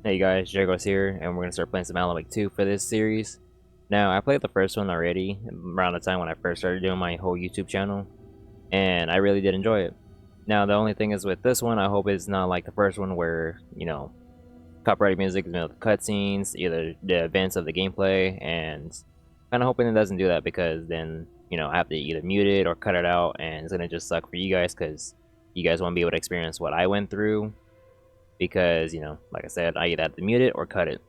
Hey guys, Jagos here, and we're gonna start playing some Alan Wake 2 for this series. Now, I played the first one already, around the time when I first started doing my whole YouTube channel, and I really did enjoy it. Now, the only thing is with this one, I hope it's not like the first one where, copyrighted music is in the cutscenes, either the events of the gameplay, and kind of hoping it doesn't do that because then, I have to either mute it or cut it out, and it's gonna just suck for you guys because you guys won't be able to experience what I went through because, like I said, I either have to mute it or cut it.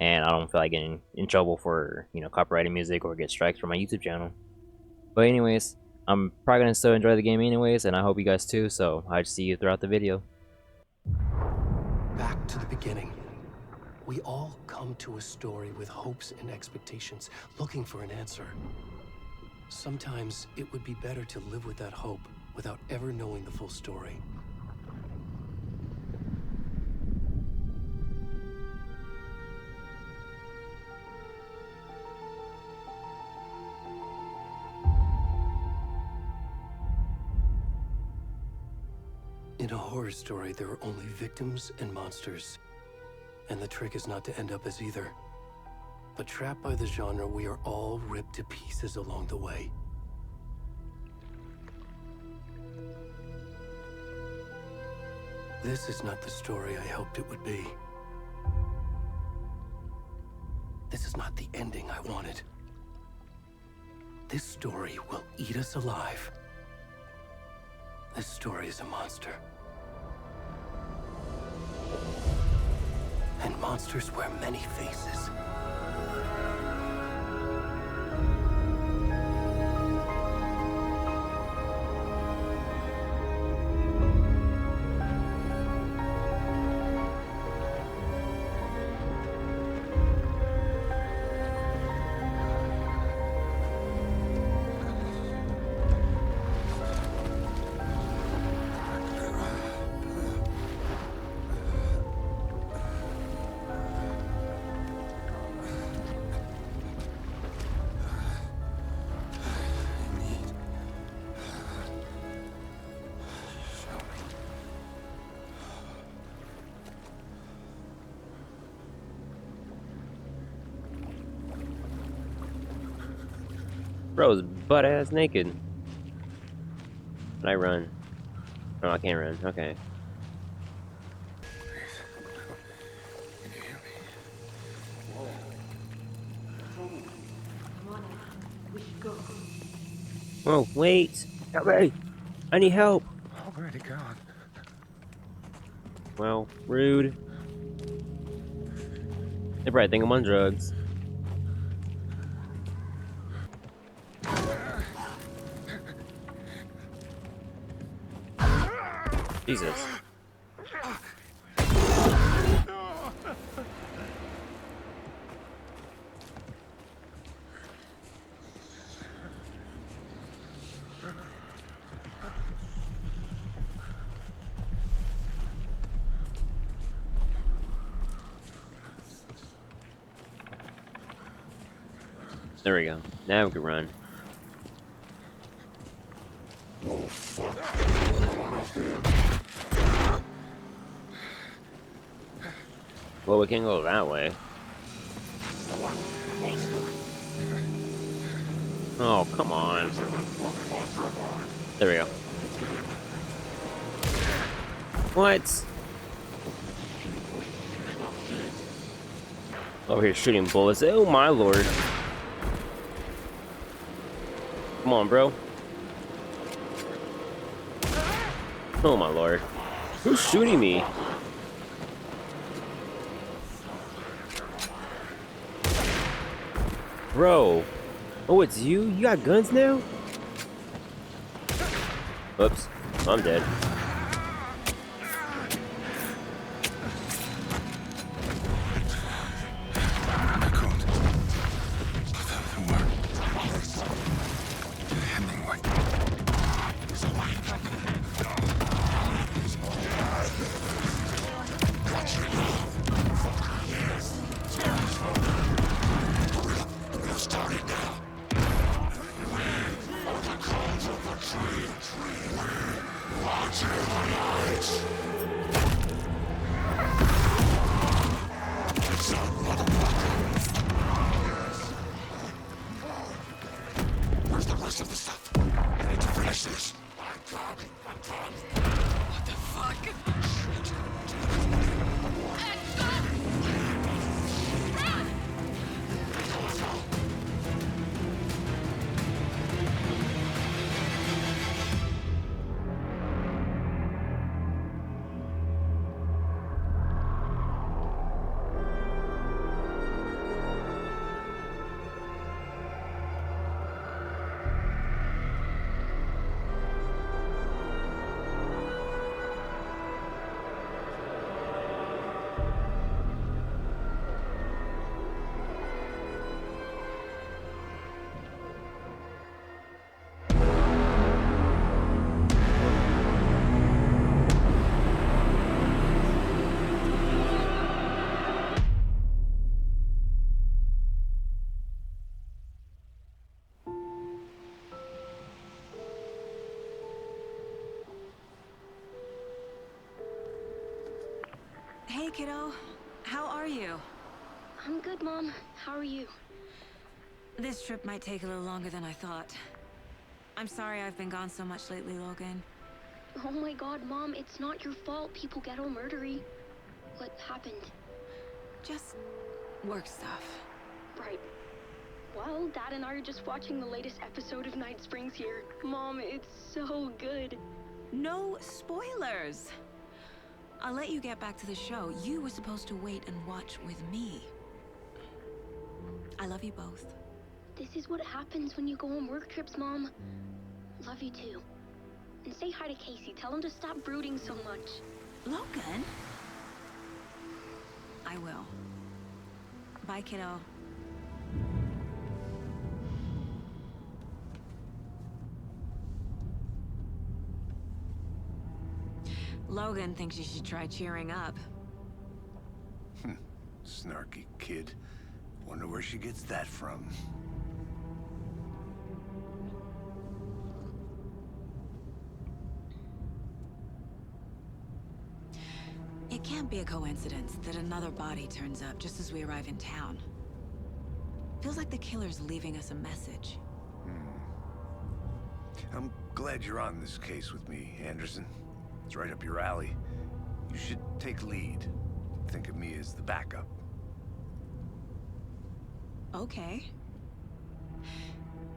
And I don't feel like getting in trouble for, copyrighted music or get strikes from my YouTube channel. But anyways, I'm probably gonna still enjoy the game anyways, and I hope you guys too, so I'll see you throughout the video. Back to the beginning. We all come to a story with hopes and expectations, looking for an answer. Sometimes it would be better to live with that hope without ever knowing the full story. In a horror story, there are only victims and monsters. And the trick is not to end up as either. But trapped by the genre, we are all ripped to pieces along the way. This is not the story I hoped it would be. This is not the ending I wanted. This story will eat us alive. This story is a monster. And monsters wear many faces. Bro's butt ass naked. Can I run? No, I can't run. Okay. Oh, wait! Help me! I need help! Already gone. Well, rude. They probably think I'm on drugs. Jesus. There we go. Now we can run. Well, we can go that way. Oh, come on. There we go. What? Over here shooting bullets. Oh my lord. Come on, bro. Oh my lord. Who's shooting me? Bro. Oh, it's you? You got guns now? Oops. I'm dead. Watch Hey, kiddo. How are you? I'm good, Mom. How are you? This trip might take a little longer than I thought. I'm sorry I've been gone so much lately, Logan. Oh my god, Mom, it's not your fault people get all murdery. What happened? Just work stuff. Right. Well, Dad and I are just watching the latest episode of Night Springs here. Mom, it's so good. No spoilers! I'll let you get back to the show. You were supposed to wait and watch with me. I love you both. This is what happens when you go on work trips, Mom. Love you too. And say hi to Casey. Tell him to stop brooding so much. Logan? I will. Bye, kiddo. Logan thinks you should try cheering up. Snarky kid. Wonder where she gets that from. It can't be a coincidence that another body turns up just as we arrive in town. Feels like the killer's leaving us a message. I'm glad you're on this case with me, Anderson. It's right up your alley. You should take lead. Think of me as the backup. Okay.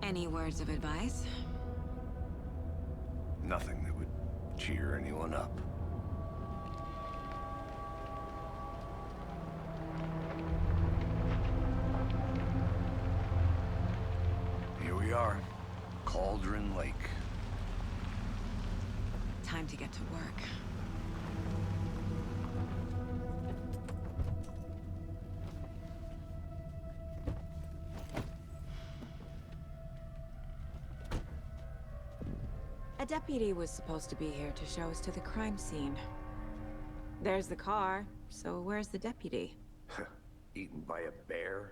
Any words of advice? Nothing that would cheer anyone up. Here we are. Cauldron Lake. Time to get to work. A deputy was supposed to be here to show us to the crime scene. There's the car, so where's the deputy? Eaten by a bear?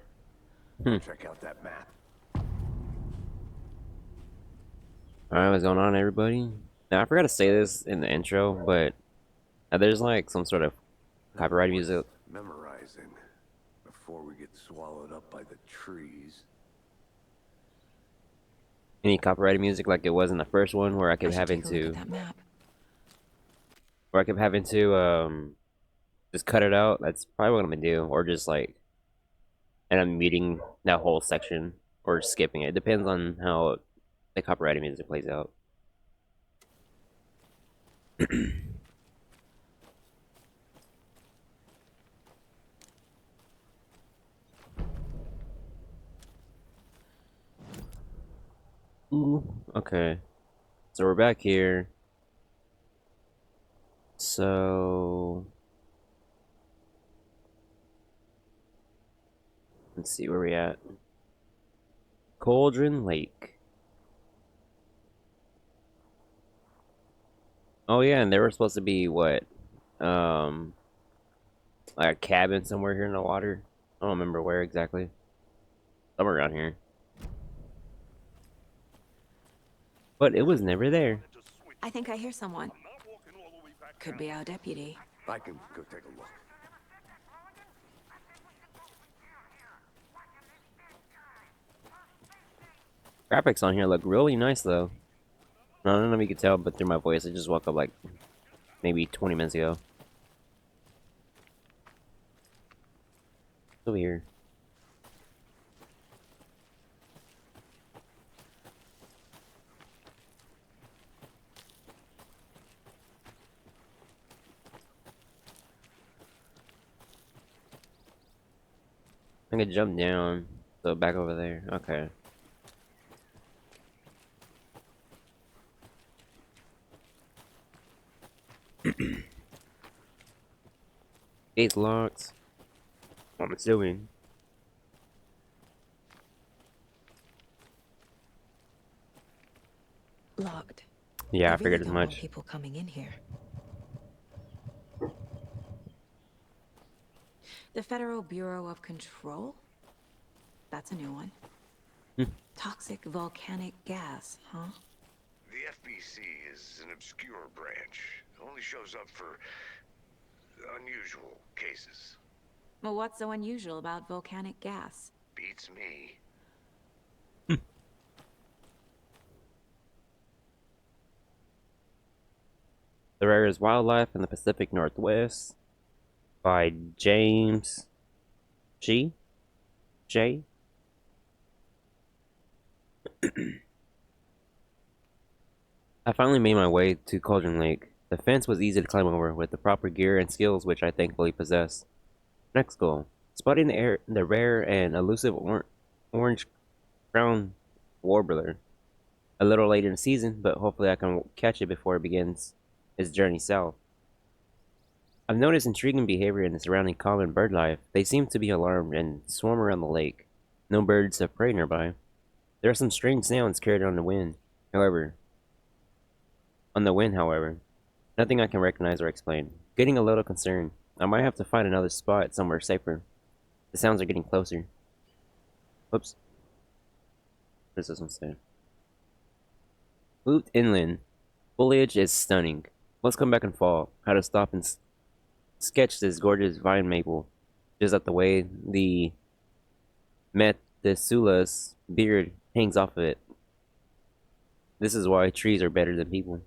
Check out that map. Alright, what's going on, everybody? Now, I forgot to say this in the intro, but there's like some sort of copyright music. Memorizing before we get swallowed up by the trees. Any copyrighted music like it was in the first one, where I I kept should having take a look to, at that map. just cut it out. That's probably what I'm gonna do, or just like, and I'm muting that whole section or skipping it. It depends on how the copyrighted music plays out. Ooh, okay. So we're back here. So let's see where we at. Cauldron Lake. Oh yeah, and they were supposed to be what? Like a cabin somewhere here in the water. I don't remember where exactly. Somewhere around here. But it was never there. I think I hear someone. Could be our deputy. I can go take a look. Graphics on here look really nice though. I don't know if you can tell, but through my voice, I just woke up like maybe 20 minutes ago. Over here. I can jump down, so back over there. Okay. Gate's locked. What am I doing? Locked. Yeah, I They really figured as don't want much. people coming in here. The Federal Bureau of Control? That's a new one. Toxic volcanic gas, huh? The FBC is an obscure branch. It only shows up for unusual cases. Well, what's so unusual about volcanic gas? Beats me. The Rarest Wildlife in the Pacific Northwest by James G. J. I finally made my way to Cauldron Lake. The fence was easy to climb over with the proper gear and skills which I thankfully possess. Next goal: spotting the rare and elusive orange crown warbler. A little late in the season, but hopefully I can catch it before it begins its journey south. I've noticed intriguing behavior in the surrounding common bird life. They seem to be alarmed and swarm around the lake. No birds of prey nearby. There are some strange sounds carried on the wind. However, nothing I can recognize or explain. Getting a little concerned. I might have to find another spot somewhere safer. The sounds are getting closer. Whoops. What does this one say? Moved inland. Foliage is stunning. Let's come back in fall. How to stop and sketch this gorgeous vine maple. Just at the way the Methuselah's beard hangs off of it. This is why trees are better than people.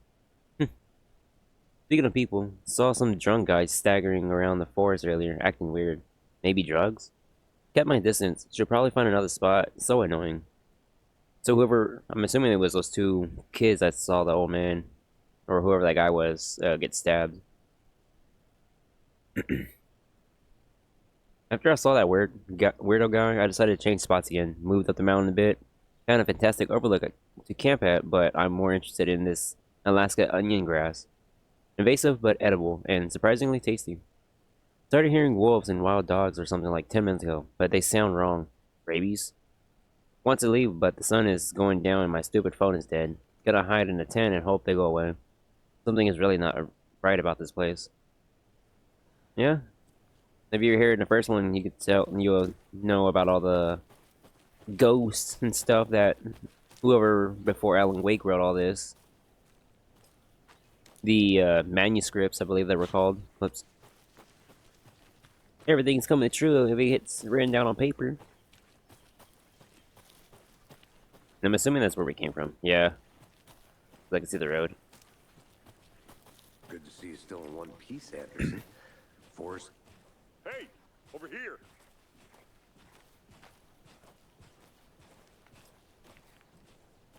Speaking of people, saw some drunk guys staggering around the forest earlier, acting weird. Maybe drugs? Kept my distance. Should probably find another spot. So annoying. So whoever, I'm assuming it was those two kids that saw the old man, or whoever that guy was, get stabbed. After I saw that weirdo guy, I decided to change spots again. Moved up the mountain a bit. Found a fantastic overlook to camp at, but I'm more interested in this Alaska onion grass. Invasive but edible, and surprisingly tasty. Started hearing wolves and wild dogs or something like 10 minutes ago, but they sound wrong. Rabies? Want to leave, but the sun is going down and my stupid phone is dead. Gotta hide in a tent and hope they go away. Something is really not right about this place. Yeah? If you're here in the first one, you could tell, you'll know about all the ghosts and stuff that whoever before Alan Wake wrote all this. The manuscripts, I believe they were called. Whoops. Everything's coming true if it gets written down on paper. I'm assuming that's where we came from. Yeah. I can see the road. Good to see you still in one piece, Anderson. Forrest. Hey, over here.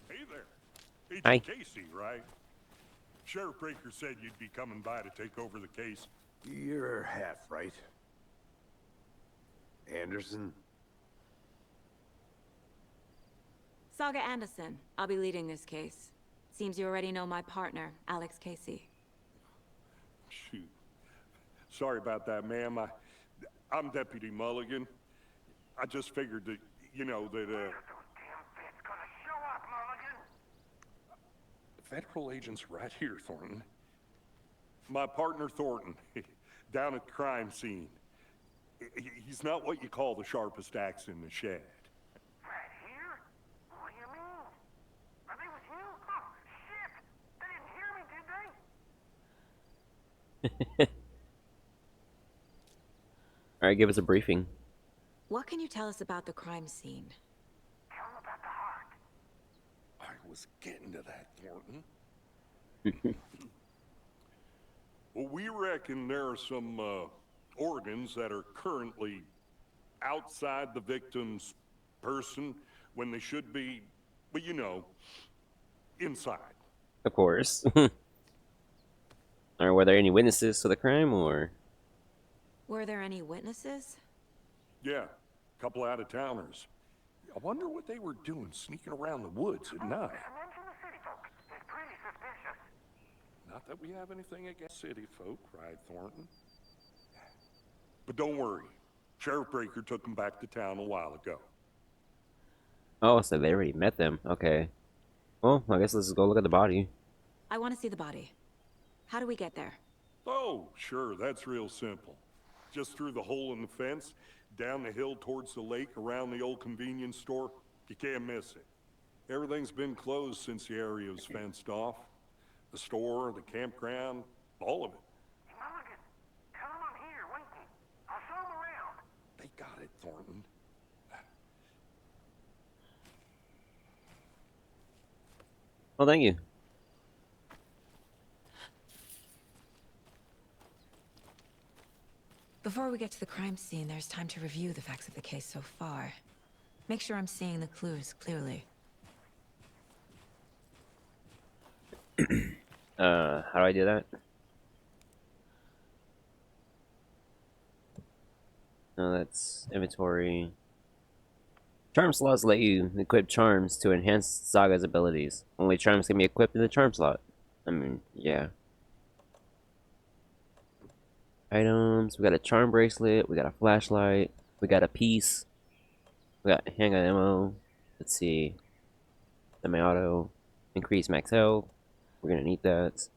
Hey there. Agent Hi. Casey, right? Sheriff Breaker said you'd be coming by to take over the case. You're half right. Anderson? Saga Anderson. I'll be leading this case. Seems you already know my partner, Alex Casey. Shoot. Sorry about that, ma'am. I'm Deputy Mulligan. I just figured that, you know, that, Federal agents right here, Thornton. My partner, Thornton, down at the crime scene. He's not what you call the sharpest axe in the shed. Right here? What do you mean? Are they with you? Oh, shit! They didn't hear me, did they? Alright, give us a briefing. What can you tell us about the crime scene? Tell them about the heart. I was getting to that, Thornton. Well, we reckon there are some organs that are currently outside the victim's person when they should be, well, you know, inside. Of course. Or were there any witnesses to the crime, or? Were there any witnesses? Yeah, a couple out-of-towners. I wonder what they were doing sneaking around the woods at night. Mention the city folk. It's pretty suspicious. Not that we have anything against city folk, right, Thornton? But don't worry. Sheriff Breaker took them back to town a while ago. Oh, so they already met them. Okay. Well, I guess let's just go look at the body. I want to see the body. How do we get there? Oh, sure, that's real simple. Just through the hole in the fence, down the hill towards the lake, around the old convenience store. You can't miss it. Everything's been closed since the area was fenced off. The store, the campground, all of it. Mulligan, tell them Well, thank you. Before we get to the crime scene, there's time to review the facts of the case so far. Make sure I'm seeing the clues clearly. How do I do that? No, that's inventory. Charm slots let you equip charms to enhance Saga's abilities. Only charms can be equipped in the charm slot. I mean, yeah. Items. We got a charm bracelet. We got a flashlight. We got a piece. We got handgun ammo. Let's see. Semi-auto. Increase max health. We're gonna need that.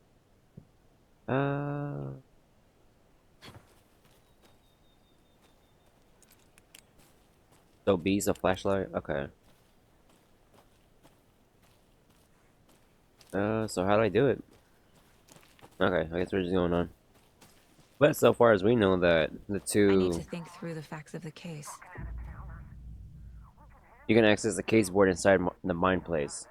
So B's a flashlight? Okay. So how do I do it? Okay, I guess we're just going on. But so far as we know that the I need two... to think through the facts of the case. You can access the case board inside the mine place.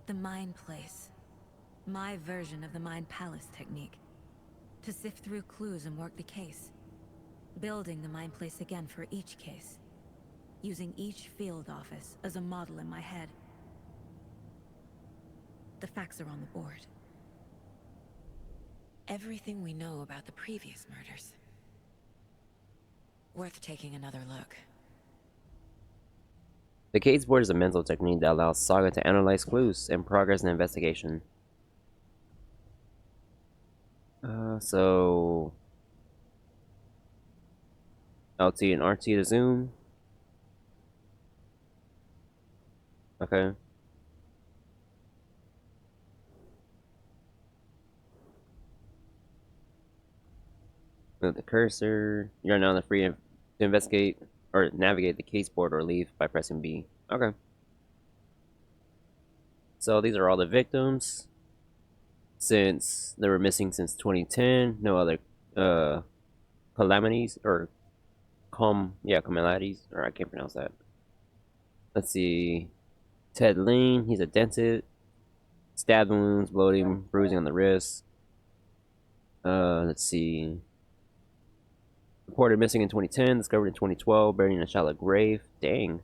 The Mind Place. My version of the Mind Palace technique. To sift through clues and work the case. Building the Mind Place again for each case. Using each field office as a model in my head. The facts are on the board. Everything we know about the previous murders. Worth taking another look. The case board is a mental technique that allows Saga to analyze clues and progress in the investigation. So... LT and RT to zoom. Okay. Move the cursor. You're now free to investigate or navigate the case board or leave by pressing B. Okay. So these are all the victims. Since they were missing since 2010, no other calamities or calamities, or I can't pronounce that. Let's see. Ted Lean, he's a dentist. Stab wounds, bloating, bruising on the wrist. Let's see. Reported missing in 2010, discovered in 2012, buried in a shallow grave. Dang.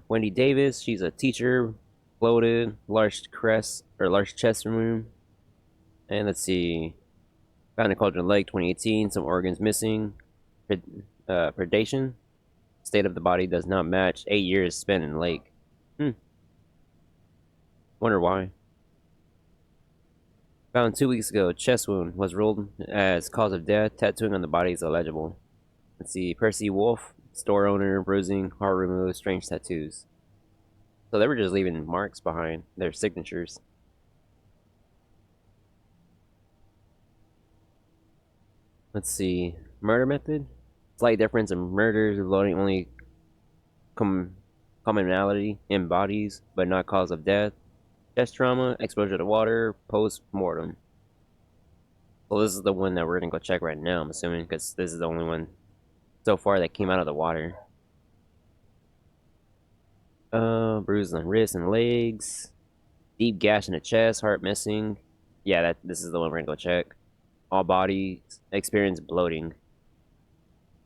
Wendy Davis, she's a teacher, bloated, large chest wound. And let's see. Found in Cauldron Lake, 2018, some organs missing. Predation. State of the body does not match 8 years spent in the lake. Wonder why. Found 2 weeks ago, chest wound was ruled as cause of death. Tattooing on the body is illegible. Let's see, Percy Wolf, store owner, bruising, heart removed, strange tattoos. So they were just leaving marks behind, their signatures. Let's see, murder method. Slight difference in murders involving only commonality in bodies, but not cause of death. Chest trauma, exposure to water, post-mortem. Well, this is the one that we're gonna go check right now, I'm assuming, because this is the only one so far that came out of the water. Bruises on wrists and legs. Deep gash in the chest, heart missing. Yeah, this is the one we're gonna go check. All bodies experience bloating.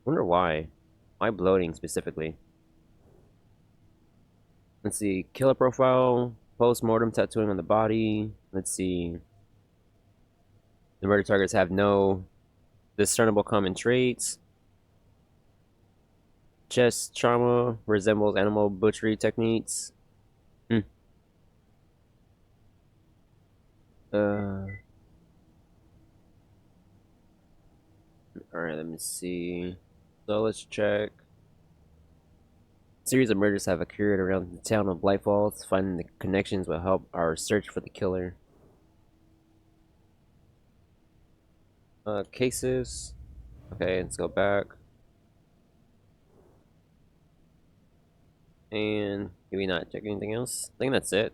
Wonder why. Why bloating specifically? Let's see, killer profile, post-mortem tattooing on the body. Let's see. The murder targets have no discernible common traits. Chest trauma resembles animal butchery techniques. Alright, let me see. So let's check. A series of murders have occurred around the town of Blight Falls. Finding the connections will help our search for the killer. Cases. Okay, let's go back. And can we not check anything else? I think that's it.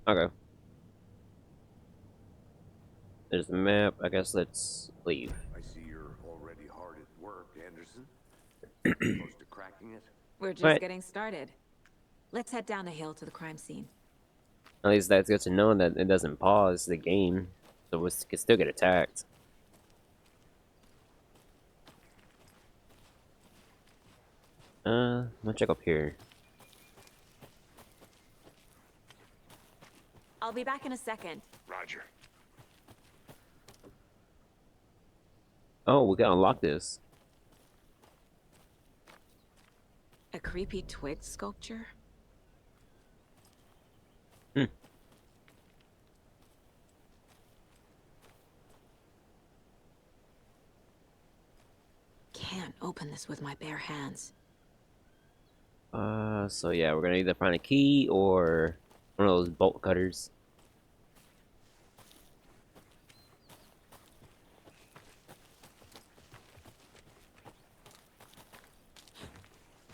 Okay. There's the map. I guess let's leave. I see you're already hard at work, Anderson. Close to cracking it? We're just But getting started. Let's head down the hill to the crime scene. at least that's good to know that it doesn't pause the game, so we can still get attacked. I'm gonna check up here. I'll be back in a second. Roger. Oh, we can unlock this. A creepy twig sculpture? Hmm. Can't open this with my bare hands. So yeah, we're gonna either find a key or one of those bolt cutters.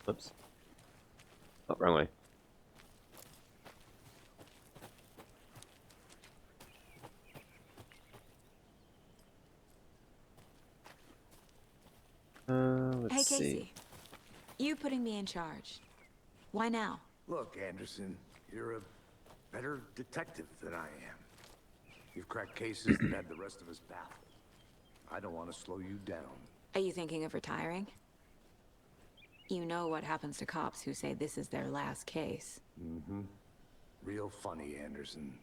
Oops. Oh, wrong way. Let's Hey, see. Casey. You putting me in charge. Why now? Look, Anderson, you're a better detective than I am. You've cracked cases that had the rest of us baffled. I don't want to slow you down. Are you thinking of retiring? You know what happens to cops who say this is their last case. Mm-hmm. Real funny, Anderson.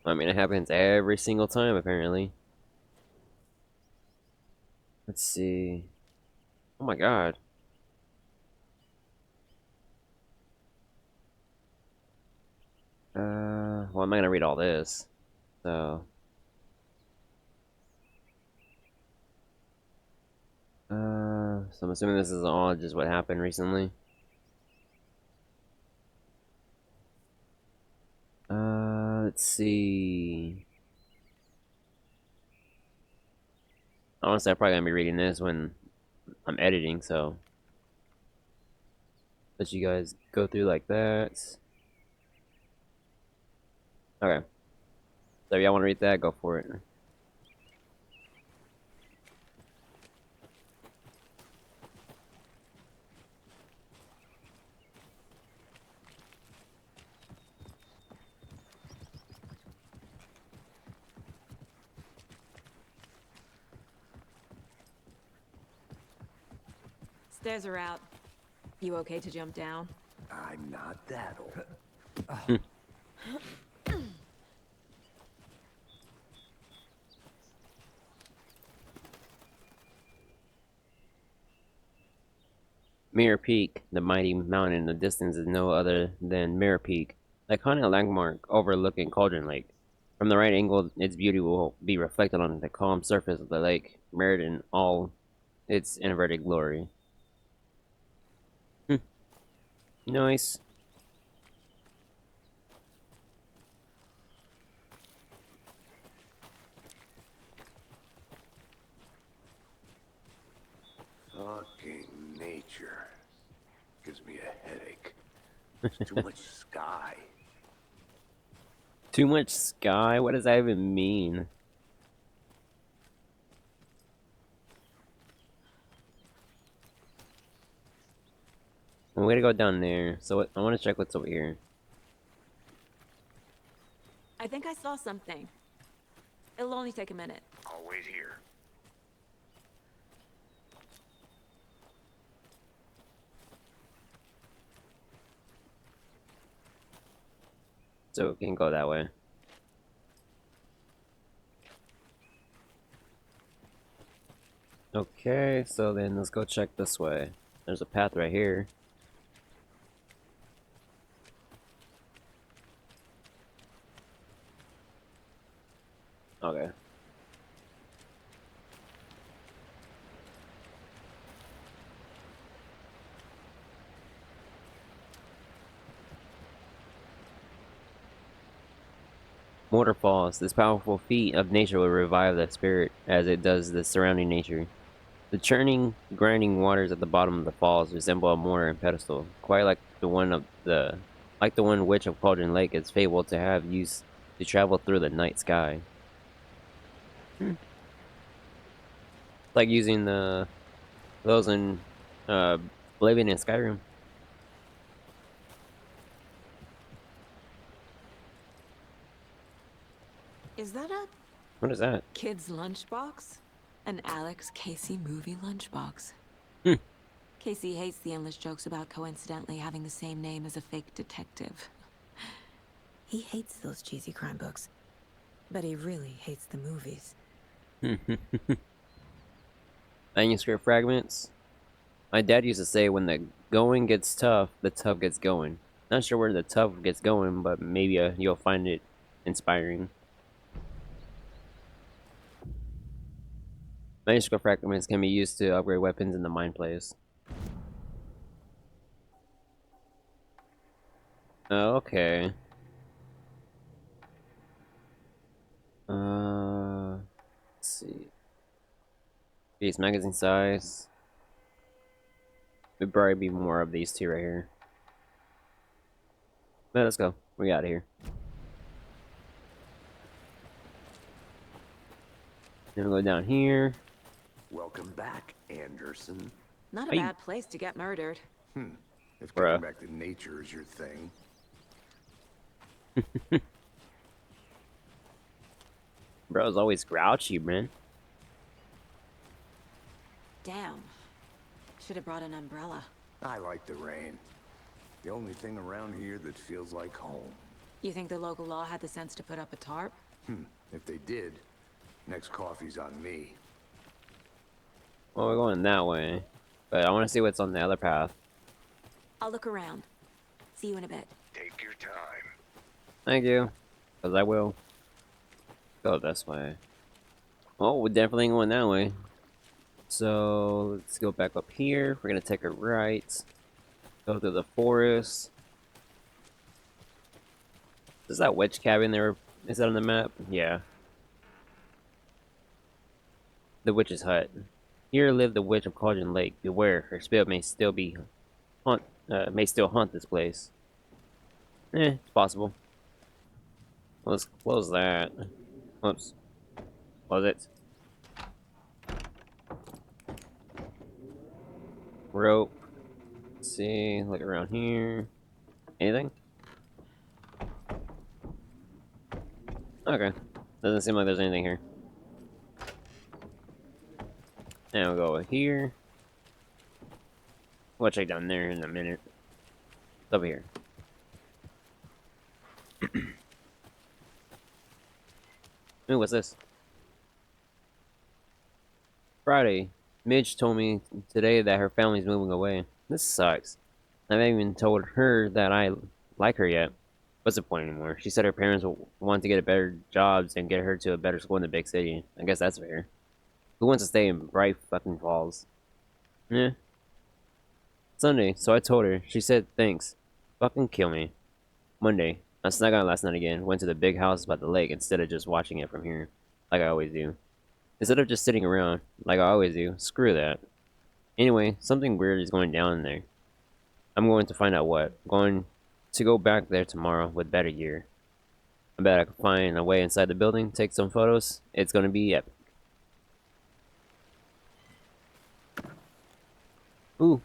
I mean, it happens every single time, apparently. Let's see. Oh my god. Well, I'm not gonna read all this. So. So I'm assuming this is all just what happened recently. Let's see. Honestly, I'm probably gonna be reading this when I'm editing, so let you guys go through like that. Okay. So if y'all want to read that, go for it. Stairs are out. You okay to jump down? I'm not that old. Mirror Peak, the mighty mountain in the distance, is no other than Mirror Peak, the iconic landmark overlooking Cauldron Lake. From the right angle, its beauty will be reflected on the calm surface of the lake, mirrored in all its inverted glory. Nice. Fucking nature. Gives me a headache. There's too much sky. Too much sky? What does that even mean? I'm gonna go down there. So I want to check what's over here. I think I saw something. It'll only take a minute. I'll wait here. So we can go that way. Okay, so then let's go check this way. There's a path right here. Okay. Waterfalls. This powerful feat of nature will revive the spirit as it does the surrounding nature. The churning, grinding waters at the bottom of the falls resemble a mortar and pedestal, quite like the one which of Cauldron Lake is fabled to have used to travel through the night sky. Like using those in Living in Skyrim. Is that a What is that? kid's lunchbox? An Alex Casey movie lunchbox. Hmm. Casey hates the endless jokes about coincidentally having the same name as a fake detective. He hates those cheesy crime books, but he really hates the movies. Manuscript fragments. My dad used to say when the going gets tough, the tough gets going. Not sure where the tough gets going, but maybe you'll find it inspiring. Manuscript fragments can be used to upgrade weapons in the mine place. Okay. Let's see. These magazine size. There'd probably be more of these two right here. But let's go. We out of here. Then we'll go down here. Welcome back, Anderson. Not a Hey. bad place to get murdered. If Bruh. getting back to nature is your thing. Bro's always grouchy, man. Damn. Should have brought an umbrella. I like the rain. The only thing around here that feels like home. You think the local law had the sense to put up a tarp? If they did, next coffee's on me. Well, we're going that way. But I want to see what's on the other path. I'll look around. See you in a bit. Take your time. Thank you. Because I will. Go this way. Oh, we're definitely going that way. So, let's go back up here. We're going to take a right. Go through the forest. Is that witch cabin there? Is that on the map? Yeah. The witch's hut. Here lived the witch of Cauldron Lake. Beware, her spirit may still haunt this place. It's possible. Let's close that. Oops. Close it. Rope. Let's see. Look around here. Anything? Okay. Doesn't seem like there's anything here. Now we'll go over here. We'll check down there in a minute. It's over here. Ooh, what's this? Friday. Midge told me today that her family's moving away. This sucks. I haven't even told her that I like her yet. What's the point anymore? She said her parents want to get a better jobs and get her to a better school in the big city. I guess that's fair. Who wants to stay in Bright fucking Falls? Yeah. Sunday, so I told her. She said thanks. Fucking kill me. Monday, I snuck out last night again. Went to the big house by the lake instead of just watching it from here. Like I always do. Instead of just sitting around, like I always do. Screw that. Anyway, something weird is going down in there. I'm going to find out what. I'm going to go back there tomorrow with better gear. I bet I can find a way inside the building, take some photos. It's gonna be epic. Ooh.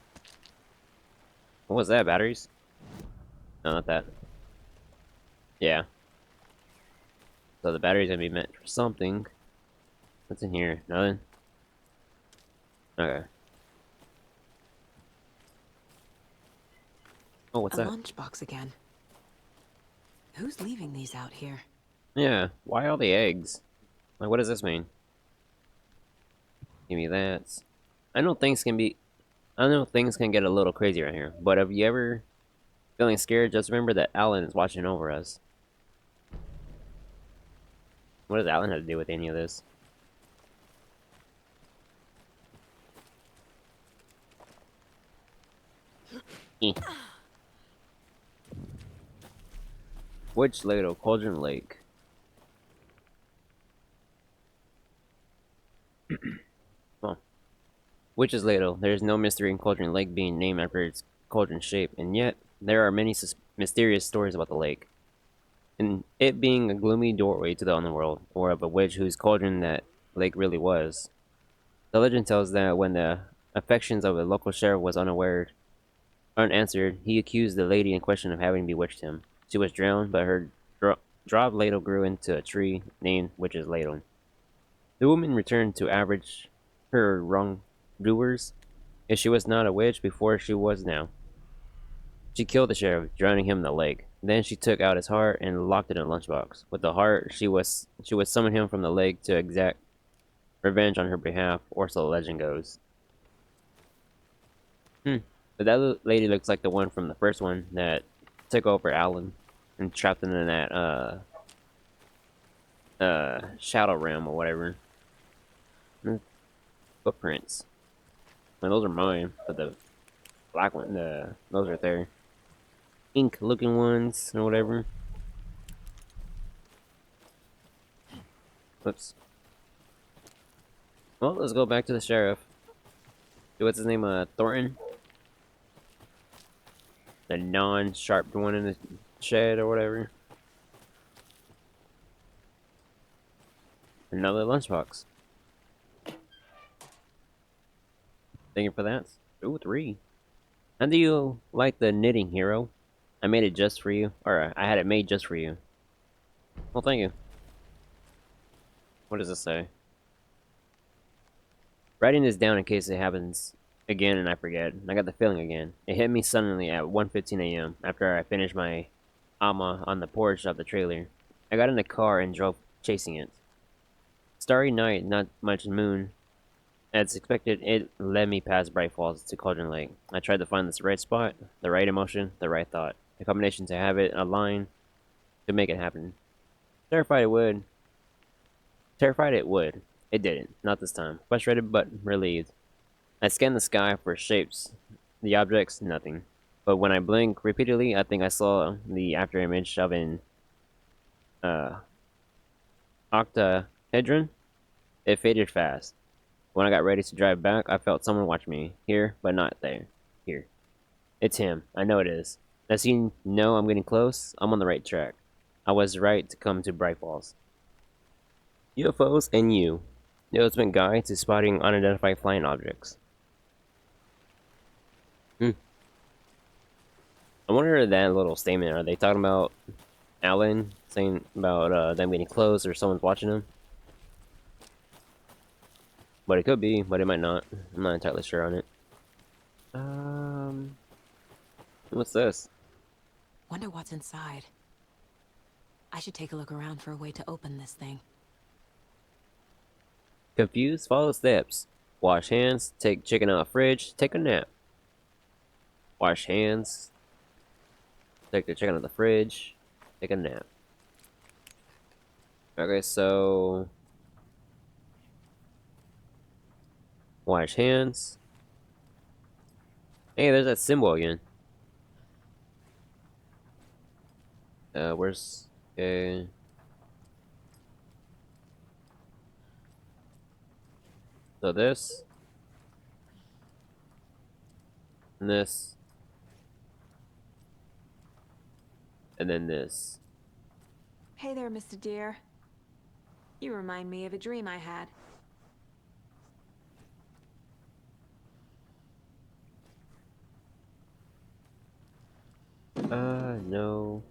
What was that? Batteries? No, not that. Yeah. So the battery's gonna be meant for something. What's in here? Nothing? Okay. Oh, what's A that? lunchbox again. Who's leaving these out here? Yeah, why all the eggs? Like, what does this mean? Give me that. I know things can get a little crazy right here, but if you ever feeling scared, just remember that Alan is watching over us. What does Alan have to do with any of this? Eh. Witch Ladle, Cauldron Lake. Well, Witch's Ladle. There is no mystery in Cauldron Lake being named after its cauldron shape, and yet there are many mysterious stories about the lake. And it being a gloomy doorway to the underworld, or of a witch whose cauldron that lake really was. The legend tells that when the affections of a local sheriff was unaware Unanswered, he accused the lady in question of having bewitched him. She was drowned, but her dropped ladle grew into a tree named Witch's Ladle. The woman returned to average her wrongdoers. If she was not a witch before, she was now. She killed the sheriff, drowning him in the lake. Then she took out his heart and locked it in a lunchbox. With the heart, she would summon him from the lake to exact revenge on her behalf, or so the legend goes. But that lady looks like the one from the first one that took over Alan and trapped him in that shadow realm or whatever. Footprints. I mean, those are mine, but the black one, those are there. Ink looking ones or whatever. Whoops. Well, let's go back to the sheriff. What's his name? Thornton? The non-sharp one in the shed or whatever. Another lunchbox. Thank you for that. Ooh, 3. How do you like the knitting, hero? I made it just for you. Or, I had it made just for you. Well, thank you. What does it say? Writing this down in case it happens again and I forget. I got the feeling again. It hit me suddenly at 1:15 a.m. after I finished my AMA on the porch of the trailer. I got in the car and drove chasing it. Starry night, not much moon. As expected, it led me past Bright Falls to Cauldron Lake. I tried to find this right spot, the right emotion, the right thought. A combination to have it align to make it happen. Terrified it would. Terrified it would. It didn't. Not this time. Frustrated but relieved. I scanned the sky for shapes. The objects, nothing. But when I blinked repeatedly, I think I saw the afterimage of an octahedron. It faded fast. When I got ready to drive back, I felt someone watch me. Here, but not there. Here. It's him. I know it is. Does he know I'm getting close? I'm on the right track. I was right to come to Bright Falls. UFOs and you. The ultimate guide to spotting unidentified flying objects. I wonder that little statement. Are they talking about Alan saying about them getting close or someone's watching them? But it could be, but it might not. I'm not entirely sure on it. What's this? Wonder what's inside. I should take a look around for a way to open this thing. Confused? Follow steps. Wash hands. Take chicken out of fridge. Take a nap. Wash hands. Take the chicken out of the fridge. Take a nap. Okay, so wash hands. Hey, there's that symbol again. Where's okay? So this and this and then this. Hey there, Mr. Deer. You remind me of a dream I had. No.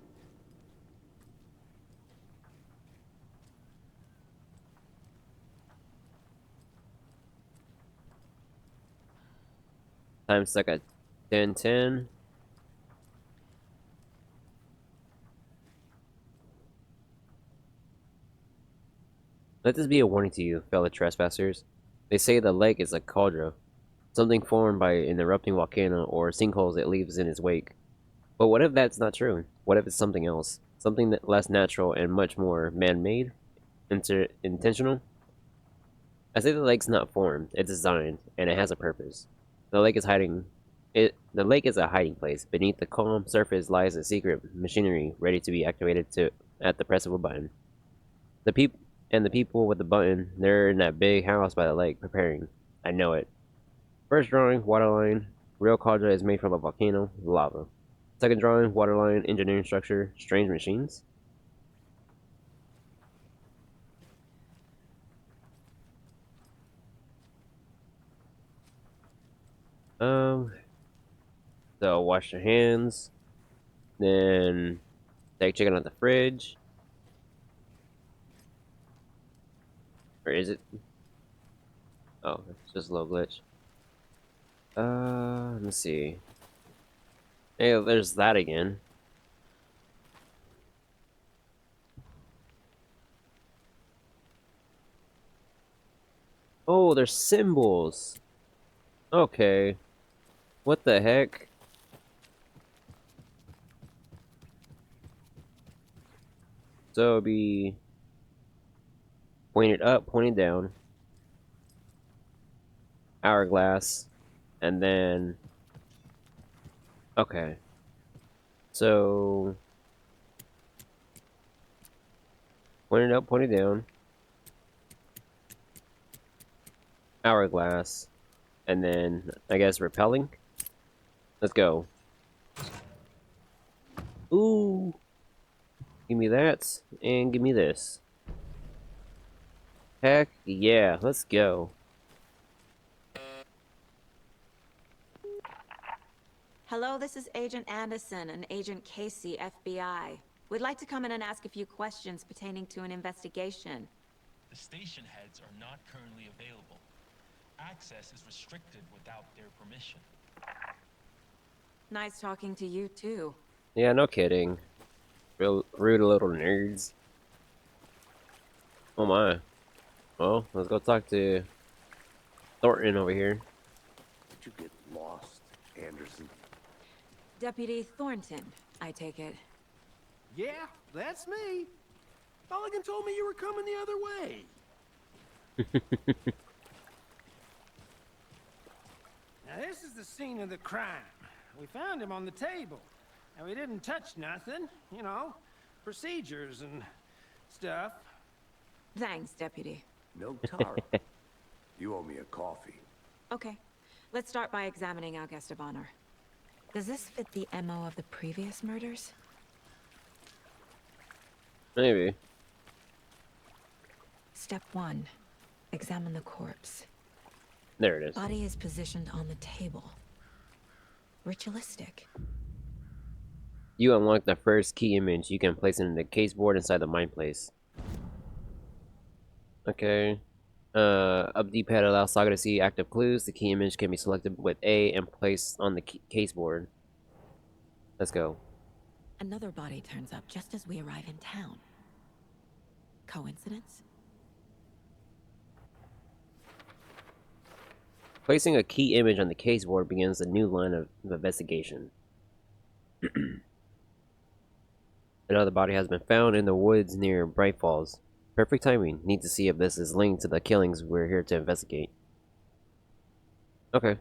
Time stuck at 10:10. Let this be a warning to you, fellow trespassers. They say the lake is a cauldron, something formed by an erupting volcano or sinkholes it leaves in its wake. But what if that's not true? What if it's something else? Something that less natural and much more man-made? Intentional? I say the lake's not formed, it's designed, and it has a purpose. The lake is the lake is a hiding place. Beneath the calm surface lies a secret machinery ready to be activated at the press of a button. The people with the button, they're in that big house by the lake preparing. I know it. First drawing, waterline. Real cauldron is made from a volcano, lava. Second drawing, waterline, engineering structure, strange machines. So wash your hands, then take chicken out the fridge. Or is it? Oh, it's just a little glitch. Let me see. Hey, there's that again. Oh, there's symbols. Okay. What the heck? So it'd be pointed up, pointed down, hourglass, and then okay. So pointed up, pointed down, hourglass, and then I guess repelling. Let's go. Ooh, give me that, and give me this. Heck yeah, let's go. Hello, this is Agent Anderson and Agent Casey, FBI. We'd like to come in and ask a few questions pertaining to an investigation. The station heads are not currently available. Access is restricted without their permission. Nice talking to you, too. Yeah, no kidding. Real rude little nerds. Oh my. Well, let's go talk to Thornton over here. Did you get lost, Anderson? Deputy Thornton, I take it. Yeah, that's me. Mulligan told me you were coming the other way. Now this is the scene of the crime. We found him on the table. And we didn't touch nothing, you know, procedures and stuff. Thanks, Deputy. No tar. You owe me a coffee. Okay, let's start by examining our guest of honor. Does this fit the MO of the previous murders? Maybe. Step 1. Examine the corpse. There it is. Body is positioned on the table. Ritualistic. You unlock the first key image. You can place it in the case board inside the mind place. Okay. Up D-pad allows Saga to see active clues. The key image can be selected with A and placed on the case board. Let's go. Another body turns up just as we arrive in town. Coincidence? Placing a key image on the case board begins a new line of investigation. Another body has been found in the woods near Bright Falls. Perfect timing. Need to see if this is linked to the killings we're here to investigate. Okay.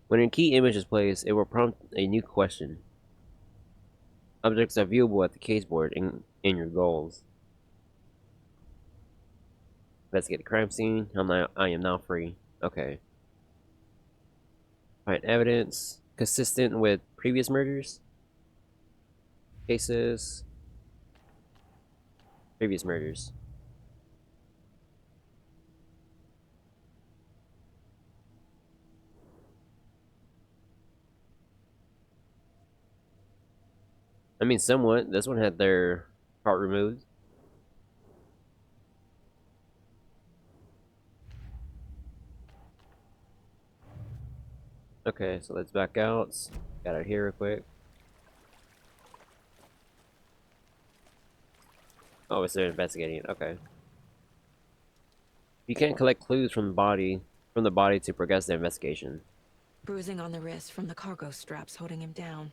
When a key image is placed, it will prompt a new question. Objects are viewable at the case board in your goals. Investigate the crime scene. I am now free. Okay. Find evidence consistent with previous murders. Cases. Previous murders. I mean, somewhat. This one had their heart removed. Okay, so let's back out. Got out here real quick. Oh, it's they're investigating it. Okay. You can't collect clues from the body to progress the investigation. Bruising on the wrist from the cargo straps holding him down.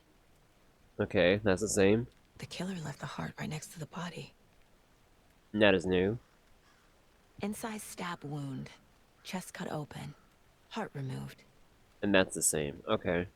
Okay, that's the same. The killer left the heart right next to the body. And that is new. Incised stab wound. Chest cut open. Heart removed. And that's the same. Okay.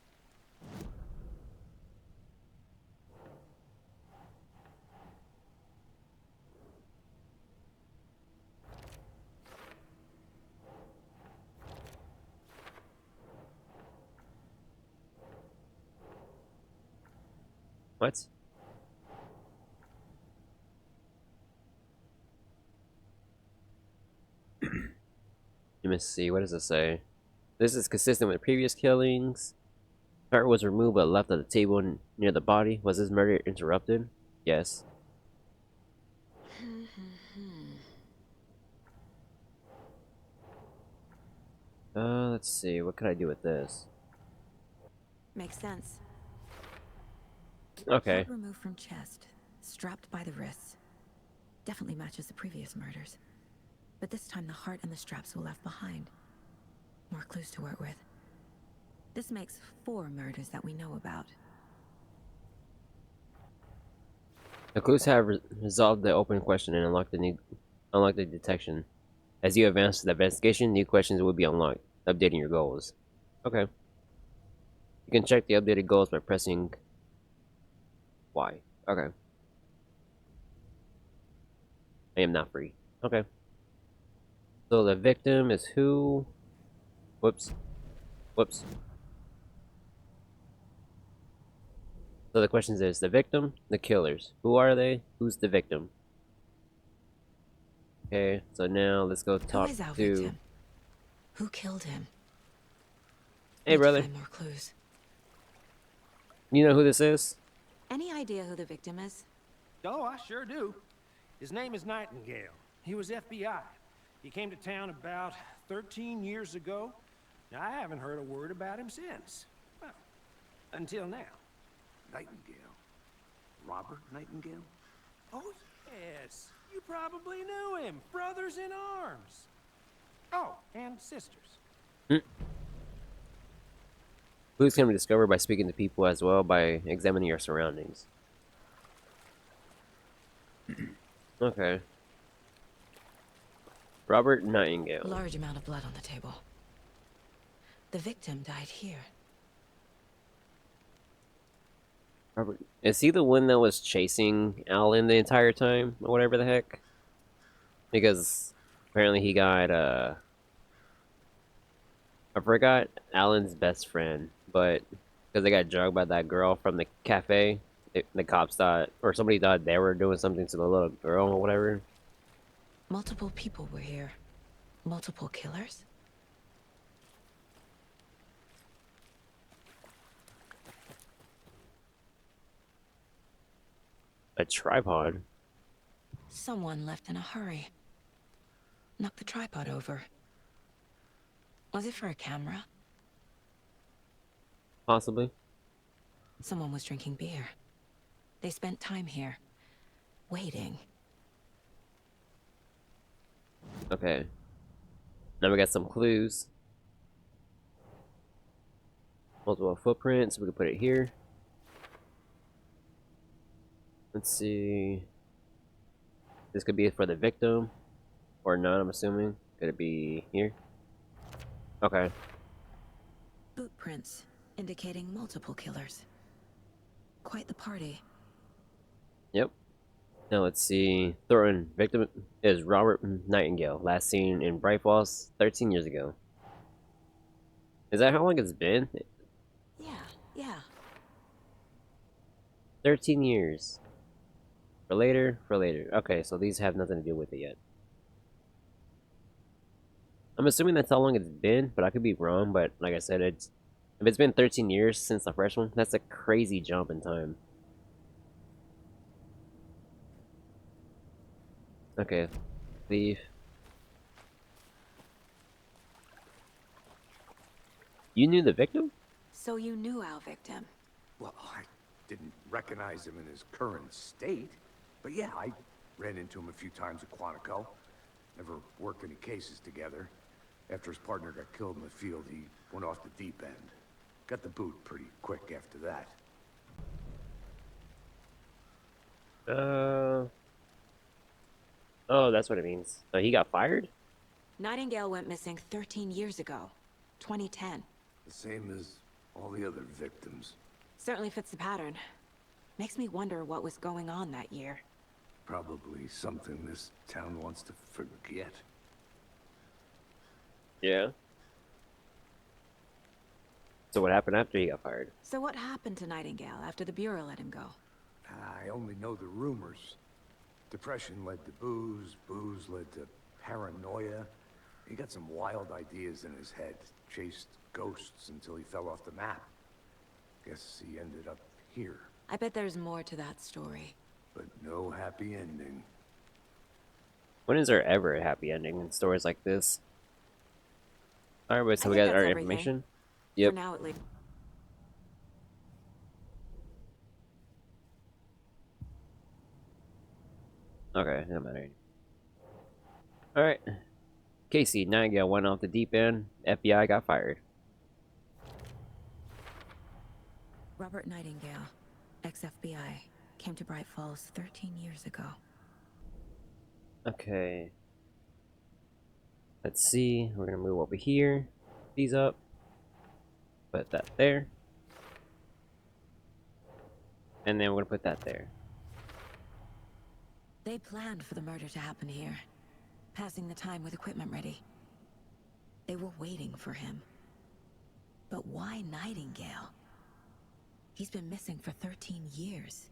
What? Let me see. What does it say? This is consistent with previous killings. Heart was removed but left at the table near the body. Was this murder interrupted? Yes. Let's see. What could I do with this? Makes sense. Okay. Heart removed from chest, strapped by the wrists. Definitely matches the previous murders. But this time the heart and the straps were left behind. More clues to work with. This makes 4 murders that we know about. The clues have resolved the open question and unlocked the detection. As you advance the investigation, new questions will be unlocked, updating your goals. Okay. You can check the updated goals by pressing Y. Okay. I am not free. Okay. So the victim is who? Whoops. Whoops. So the question is the victim, the killers. Who are they? Who's the victim? Okay, so now let's go talk Who is our to... victim? Who killed him? Hey, Need to brother. find more clues. You know who this is? Any idea who the victim is? Oh, I sure do. His name is Nightingale. He was FBI. He came to town about 13 years ago. Now, I haven't heard a word about him since. Well, until now. Nightingale? Robert Nightingale? Oh, yes. You probably knew him. Brothers in arms. Oh, and sisters. Clues can be discovered by speaking to people as well by examining your surroundings. Okay. Robert Nightingale. Large amount of blood on the table. The victim died here. Robert, is he the one that was chasing Alan the entire time, or whatever the heck? Because apparently he got I forgot Alan's best friend, but because they got drugged by that girl from the cafe, the cops thought, or somebody thought they were doing something to the little girl or whatever. Multiple people were here. Multiple killers? A tripod. Someone left in a hurry. Knocked the tripod over. Was it for a camera? Possibly. Someone was drinking beer. They spent time here. Waiting. Okay. Now we got some clues. Multiple footprints. We can put it here. Let's see. This could be for the victim. Or not, I'm assuming. Could it be here? Okay. Boot prints, indicating multiple killers. Quite the party. Yep. Now let's see. Thornton. Victim is Robert Nightingale. Last seen in Bright Falls 13 years ago. Is that how long it's been? Yeah. 13 years. For later, for later. Okay, so these have nothing to do with it yet. I'm assuming that's how long it's been, but I could be wrong. But like I said, if it's been 13 years since the first one, that's a crazy jump in time. Okay, thief. You knew the victim? So you knew our victim. Well, I didn't recognize him in his current state. But yeah, I ran into him a few times at Quantico. Never worked any cases together. After his partner got killed in the field, he went off the deep end. Got the boot pretty quick after that. Oh, that's what it means. So he got fired? Nightingale went missing 13 years ago. 2010. The same as all the other victims. Certainly fits the pattern. Makes me wonder what was going on that year. Probably something this town wants to forget. Yeah. So what happened after he got fired? So what happened to Nightingale after the Bureau let him go? I only know the rumors. Depression led to booze, booze led to paranoia. He got some wild ideas in his head. Chased ghosts until he fell off the map. Guess he ended up here. I bet there's more to that story. But no happy ending. When is there ever a happy ending in stories like this? Alright, wait, so we got our information? Yep. For now, at least. Okay, no matter. Alright. Casey, Nightingale went off the deep end. FBI got fired. Robert Nightingale, ex-FBI, came to Bright Falls 13 years ago. Okay. Let's see. We're gonna move over here. These up. Put that there. And then we're gonna put that there. They planned for the murder to happen here, passing the time with equipment ready. They were waiting for him. But why Nightingale? He's been missing for 13 years.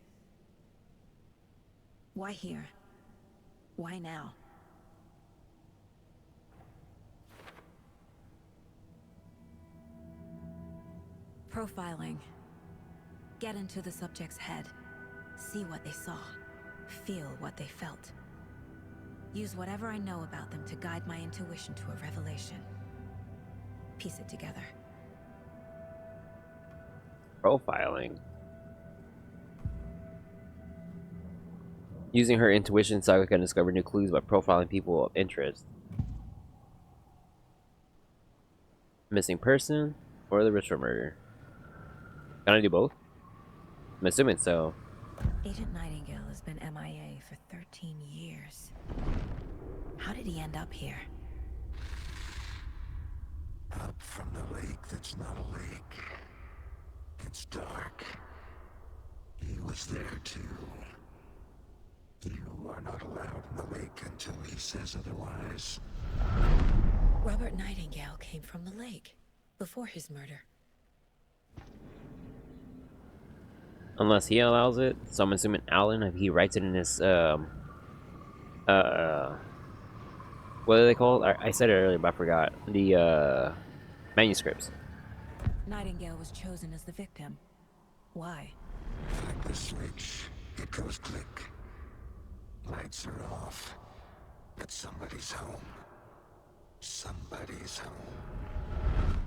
Why here? Why now? Profiling. Get into the subject's head. See what they saw. Feel what they felt. Use whatever I know about them to guide my intuition to a revelation. Piece it together. Profiling. Using her intuition, Saga can discover new clues by profiling people of interest. Missing person or the ritual murder. Can I do both? I'm assuming so. Agent Nightingale has been MIA for 13 years. How did he end up here? Up from the lake that's not a lake. It's dark. He was there too. You are not allowed in the lake until he says otherwise. Robert Nightingale came from the lake before his murder. Unless he allows it. So I'm assuming Alan, if he writes it in his what are they called? I said it earlier, but I forgot. The manuscripts. Nightingale was chosen as the victim. Why? Like the switch, it goes click. Lights are off. But somebody's home. Somebody's home.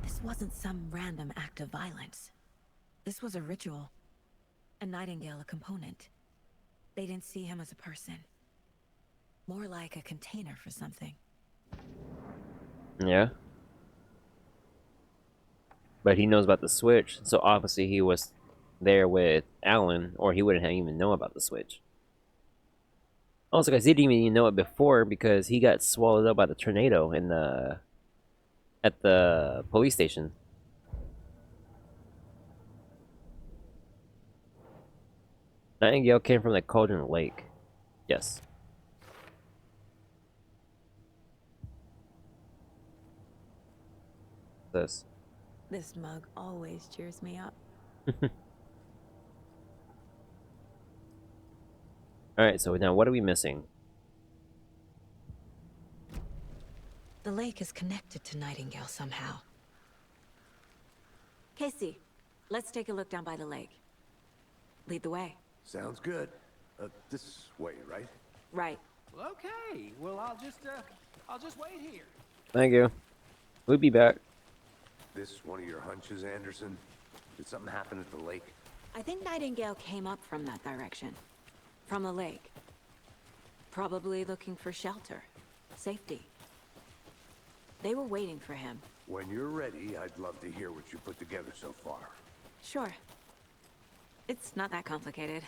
This wasn't some random act of violence. This was a ritual. And Nightingale a component. They didn't see him as a person. More like a container for something. Yeah. But he knows about the switch, so obviously he was there with Alan, or he wouldn't have even know about the switch. Also, guys, he didn't even know it before because he got swallowed up by the tornado in the at the police station. Nightingale came from the Cauldron Lake. Yes. This mug always cheers me up. Alright, so now what are we missing? The lake is connected to Nightingale somehow. Casey, let's take a look down by the lake. Lead the way. Sounds good. This way, right? Right. Well, okay. Well, I'll just wait here. Thank you. We'll be back. This one of your hunches, Anderson? Did something happen at the lake? I think Nightingale came up from that direction. From the lake. Probably looking for shelter. Safety. They were waiting for him. When you're ready, I'd love to hear what you put together so far. Sure. It's not that complicated.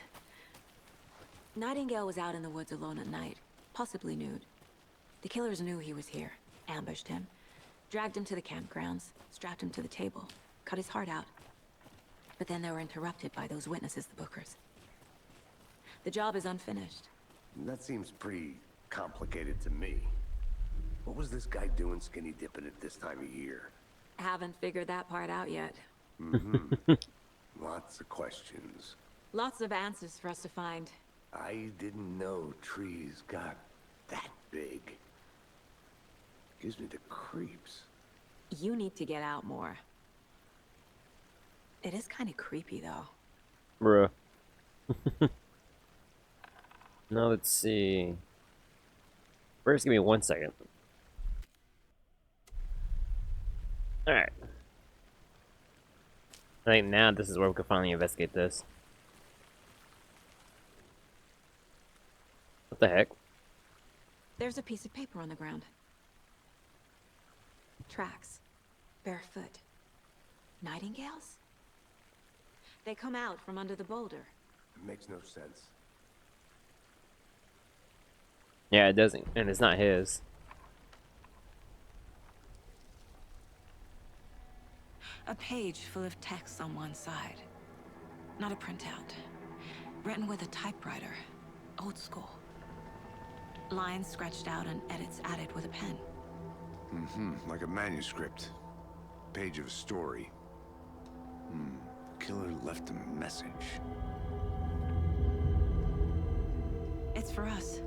Nightingale was out in the woods alone at night, possibly nude. The killers knew he was here, ambushed him, dragged him to the campgrounds, strapped him to the table, cut his heart out. But then they were interrupted by those witnesses, the Bookers. The job is unfinished. That seems pretty complicated to me. What was this guy doing skinny dipping at this time of year? Haven't figured that part out yet. Mm-hmm. Lots of questions. Lots of answers for us to find. I didn't know trees got that big. Gives me the creeps. You need to get out more. It is kind of creepy, though. Bruh. Now let's see. First, give me 1 second. Alright. I think now this is where we can finally investigate this. What the heck? There's a piece of paper on the ground. Tracks. Barefoot. Nightingales? They come out from under the boulder. It makes no sense. Yeah, it doesn't. And it's not his. A page full of text on one side. Not a printout. Written with a typewriter. Old school. Lines scratched out and edits added with a pen. Like a manuscript. Page of a story. Killer left a message. It's for us.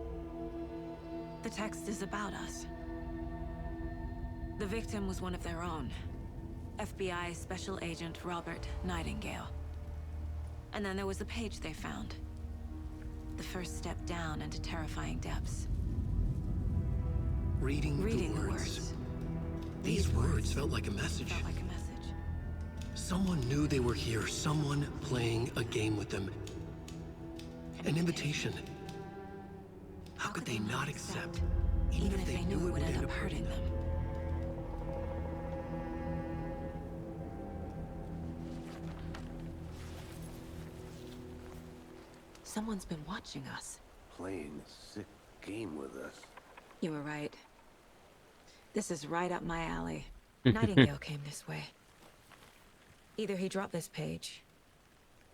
The text is about us. The victim was one of their own. FBI Special Agent Robert Nightingale. And then there was the page they found. The first step down into terrifying depths. Reading the words. These words felt like a message. Felt like a message. Someone knew they were here. Someone playing a game with them. An invitation. How could they not accept? Even if they knew it would end up hurting them. Someone's been watching us. Playing a sick game with us. You were right. This is right up my alley. Nightingale came this way. Either he dropped this page,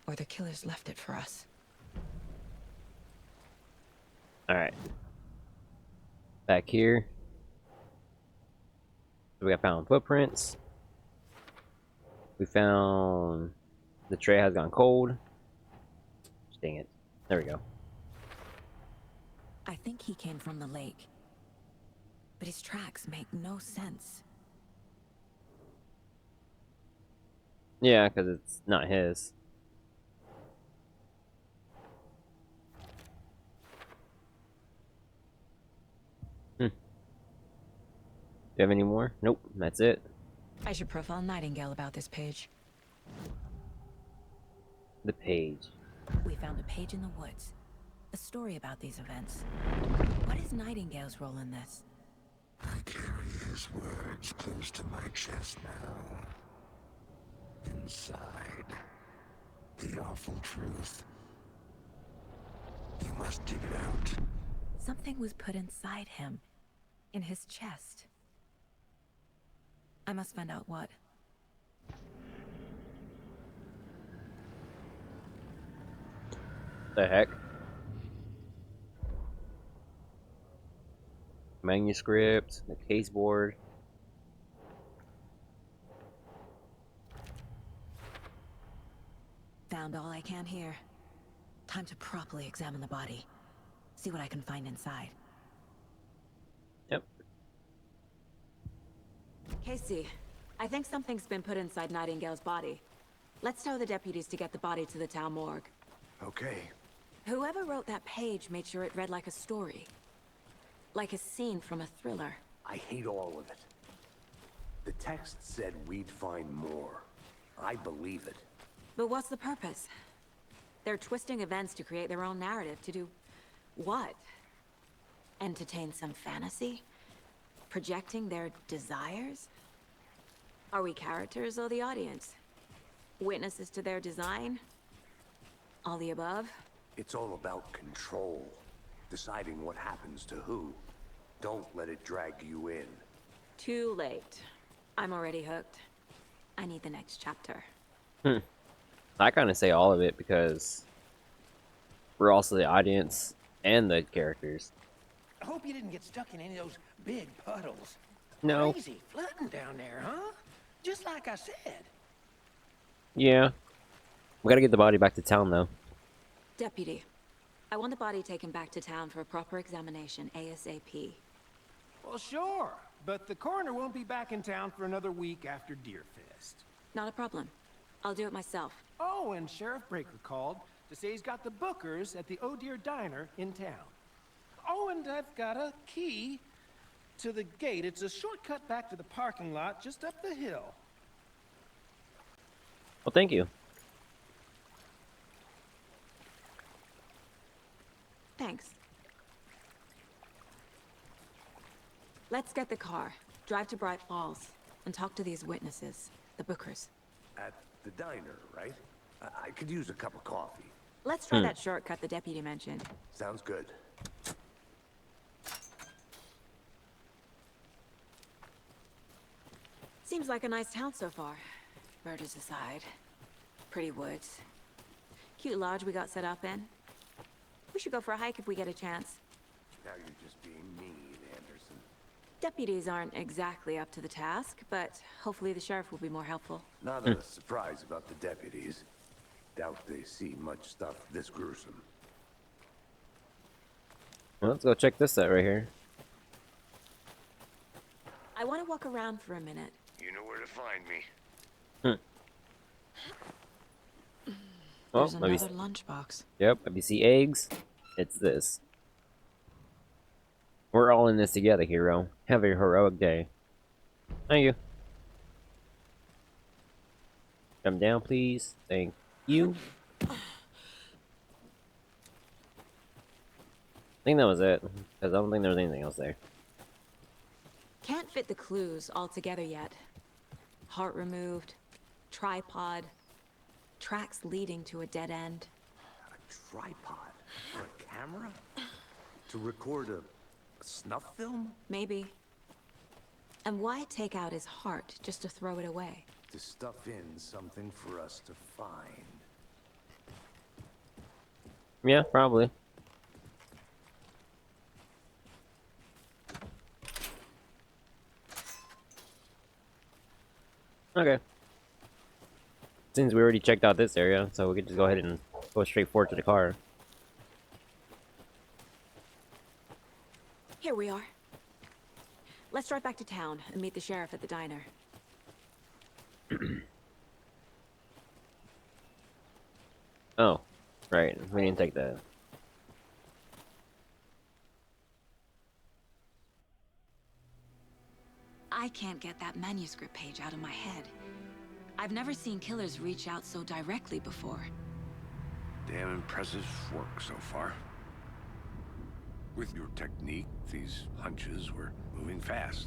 or the killers left it for us. Alright. Back here. We got found footprints. We found the tray has gone cold. Dang it. There we go. I think he came from the lake. But his tracks make no sense. Yeah, because it's not his. Do you have any more? Nope, that's it. I should profile Nightingale about this page. The page. We found a page in the woods. A story about these events. What is Nightingale's role in this? I carry his words close to my chest now. Inside, the awful truth. You must dig it out. Something was put inside him. In his chest. I must find out what. The heck? Manuscripts, the case board. Found all I can here. Time to properly examine the body. See what I can find inside. Yep. Casey, I think something's been put inside Nightingale's body. Let's tell the deputies to get the body to the town morgue. Okay. Whoever wrote that page made sure it read like a story. Like a scene from a thriller. I hate all of it. The text said we'd find more. I believe it. But what's the purpose? They're twisting events to create their own narrative. To do what? Entertain some fantasy? Projecting their desires? Are we characters or the audience? Witnesses to their design? All the above? It's all about control. Deciding what happens to who. Don't let it drag you in. Too late. I'm already hooked. I need the next chapter. I kind of say all of it because we're also the audience and the characters. I hope you didn't get stuck in any of those big puddles. No. Crazy flooding down there, huh? Just like I said. Yeah. We gotta get the body back to town though. Deputy, I want the body taken back to town for a proper examination ASAP. Well, sure, but the coroner won't be back in town for another week after Deerfest. Not a problem. I'll do it myself. Oh, and Sheriff Breaker called to say he's got the bookers at the Oh Dear Diner in town. Oh, and I've got a key to the gate. It's a shortcut back to the parking lot just up the hill. Well, thank you. Thanks. Let's get the car, drive to Bright Falls, and talk to these witnesses, the Bookers. At the diner, right? I could use a cup of coffee. Let's try that shortcut the deputy mentioned. Sounds good. Seems like a nice town so far. Murders aside. Pretty woods. Cute lodge we got set up in. We should go for a hike if we get a chance. Now you're just being mean, Anderson. Deputies aren't exactly up to the task, but hopefully the sheriff will be more helpful. Not a surprise about the deputies. Doubt they see much stuff this gruesome. Well, let's go check this out right here. I want to walk around for a minute. You know where to find me. Oh, There's let me another lunchbox. Yep, if you see eggs, it's this. We're all in this together, hero. Have a heroic day. Thank you. Come down, please. Thank you. I think that was it, because I don't think there was anything else there. Can't fit the clues all together yet. Heart removed, tripod, tracks leading to a dead end. A tripod? For a camera? To record a snuff film? Maybe. And why take out his heart just to throw it away? To stuff in something for us to find. Yeah, probably. Okay. Since we already checked out this area, so we could just go ahead and go straight forward to the car. Here we are. Let's drive back to town and meet the sheriff at the diner. Oh, right. We didn't take that. I can't get that manuscript page out of my head. I've never seen killers reach out so directly before. Damn impressive work so far. With your technique, these hunches were moving fast.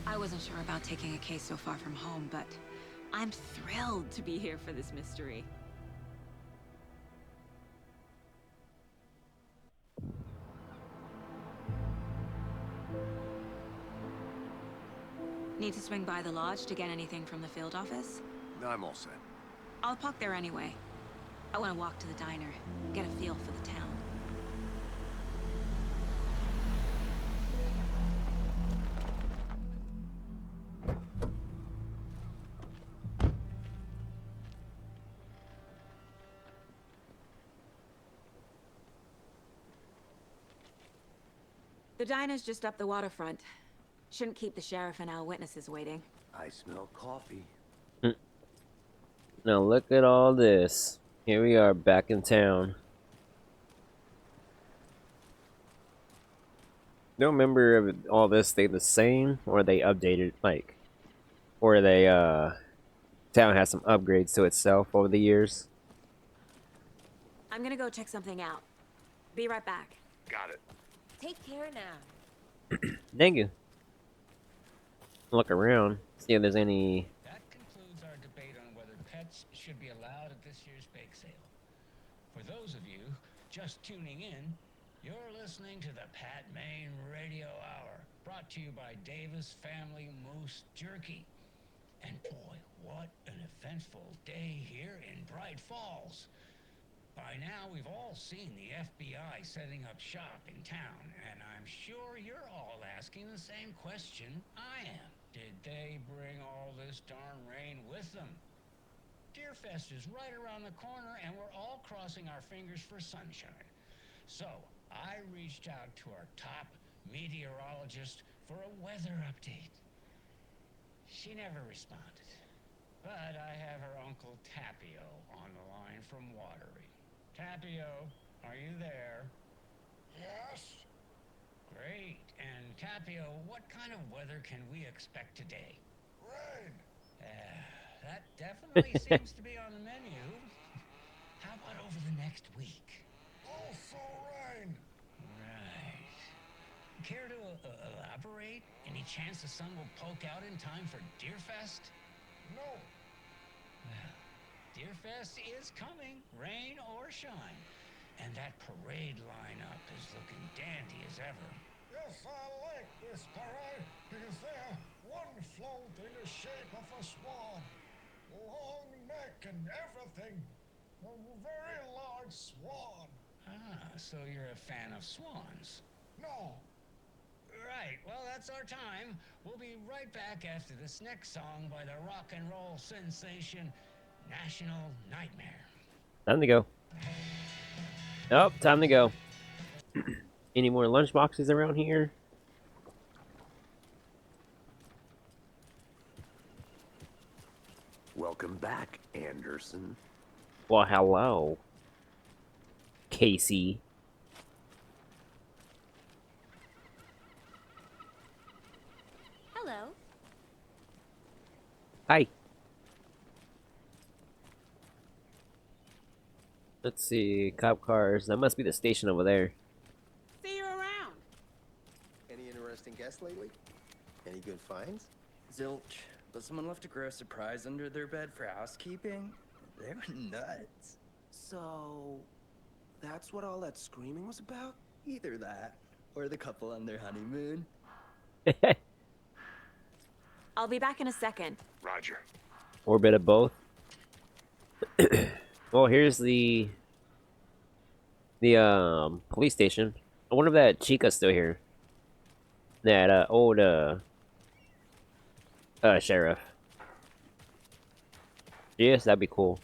I wasn't sure about taking a case so far from home, but I'm thrilled to be here for this mystery. Need to swing by the lodge to get anything from the field office? I'm all set. I'll park there anyway. I want to walk to the diner, get a feel for the town. The diner's just up the waterfront. Shouldn't keep the sheriff and our witnesses waiting. I smell coffee. Now look at all this. Here we are back in town. Don't remember if all this stayed the same or they updated, like, or they town has some upgrades to itself over the years. I'm gonna go check something out. Be right back. Got it. Take care now. Thank you. Look around, see if there's any. That concludes our debate on whether pets should be allowed at this year's bake sale. For those of you just tuning in, you're listening to the Pat Maine Radio Hour, brought to you by Davis Family Moose Jerky. And boy, what an eventful day here in Bright Falls. By now, we've all seen the FBI setting up shop in town, and I'm sure you're all asking the same question I am. Did they bring all this darn rain with them? Deerfest is right around the corner, and we're all crossing our fingers for sunshine. So, I reached out to our top meteorologist, for a weather update. She never responded. But I have her Uncle Tapio on the line from Watery. Tapio, are you there? Yes? Great. And Tapio, what kind of weather can we expect today? Rain. That definitely seems to be on the menu. How about over the next week? Also rain. Right. Care to elaborate? Any chance the sun will poke out in time for Deerfest? No. Well, Deerfest is coming, rain or shine. And that parade lineup is looking dandy as ever. Yes, I like this parade because they're one float in the shape of a swan. Long neck and everything. A very large swan. Ah, so you're a fan of swans. No. Right, well, that's our time. We'll be right back after this next song by the rock and roll sensation, National Nightmare. Time to go. Oh, time to go. Any more lunch boxes around here? Welcome back, Anderson. Well, hello, Casey. Hello. Hi. Let's see, cop cars. That must be the station over there. See you around. Any interesting guests lately? Any good finds? Zilch, but someone left a gross surprise under their bed for housekeeping. They were nuts. So, that's what all that screaming was about? Either that, or the couple on their honeymoon. I'll be back in a second. Roger. Or a bit of both. Well, here's the police station. I wonder if that Chica's still here. That old sheriff. Yes, that'd be cool.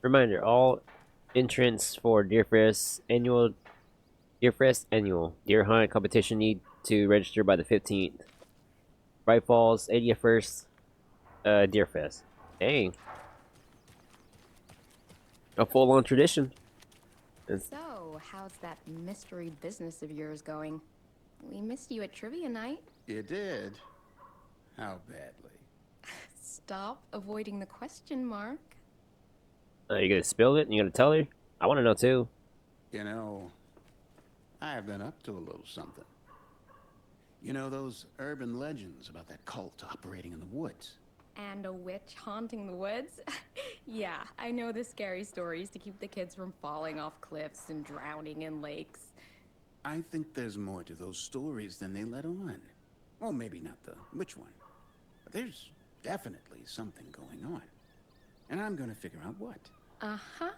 Reminder: all entrants for Deerfest annual deer hunt competition need to register by the 15th. Bright Falls 81st Deerfest. Dang. A full-on tradition. So, how's that mystery business of yours going? We missed you at trivia night. You did? How badly? Stop avoiding the question, Mark. You gonna spill it? You gonna tell her? I want to know too. You know, I've been up to a little something. You know those urban legends about that cult operating in the woods? And a witch haunting the woods? Yeah, I know the scary stories to keep the kids from falling off cliffs and drowning in lakes. I think there's more to those stories than they let on. Well, maybe not the witch one. But there's definitely something going on. And I'm gonna figure out what. Uh-huh.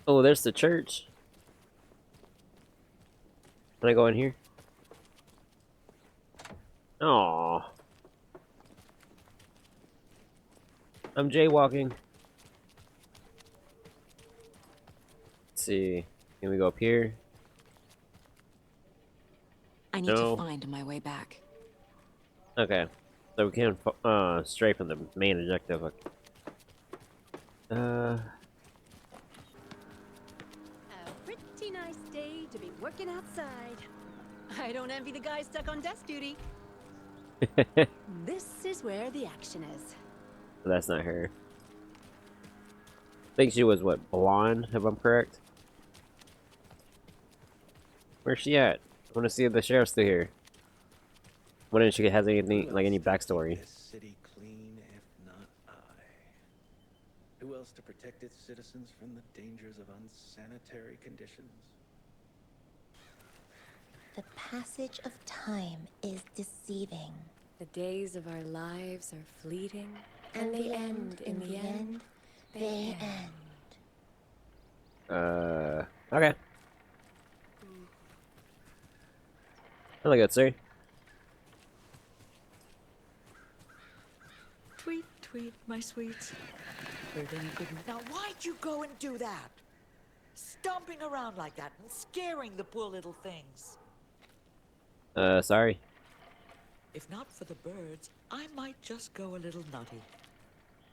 Oh, there's the church. Can I go in here? Aww. I'm jaywalking. Let's see. Can we go up here? I need to find my way back. Okay. So we can stray from the main objective. A pretty nice day to be working outside. I don't envy the guy stuck on desk duty. This is where the action is. That's not her. I think she was, what, blonde, if I'm correct? Where's she at? I want to see if the sheriff's still here. Wondering if she has anything, like any backstory. City clean, if not I. Who else to protect its citizens from the dangers of unsanitary conditions? The passage of time is deceiving. The days of our lives are fleeting, And they end in the end. They end. Okay. Really good, sir. Tweet, tweet, my sweets. Heard any good... Now, why'd you go and do that? Stomping around like that and scaring the poor little things. Sorry. If not for the birds, I might just go a little nutty.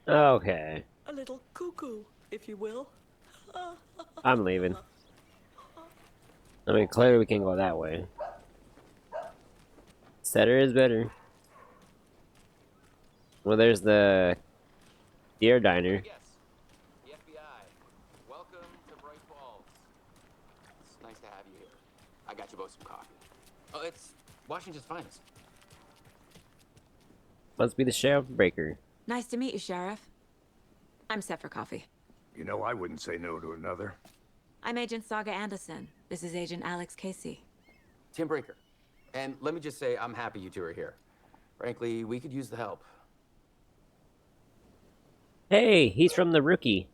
Okay. A little cuckoo, if you will. I'm leaving. I mean, clearly we can't go that way. Setter is better. Well, there's the deer diner. Yes, the FBI. Welcome to Bright Falls. It's nice to have you here. I got you both some coffee. Oh, it's Washington's finest. Must be the sheriff breaker. Nice to meet you, Sheriff. I'm set for coffee. You know, I wouldn't say no to another. I'm Agent Saga Anderson. This is Agent Alex Casey. Tim Breaker. And let me just say, I'm happy you two are here. Frankly, we could use the help. Hey, he's from the Rookie.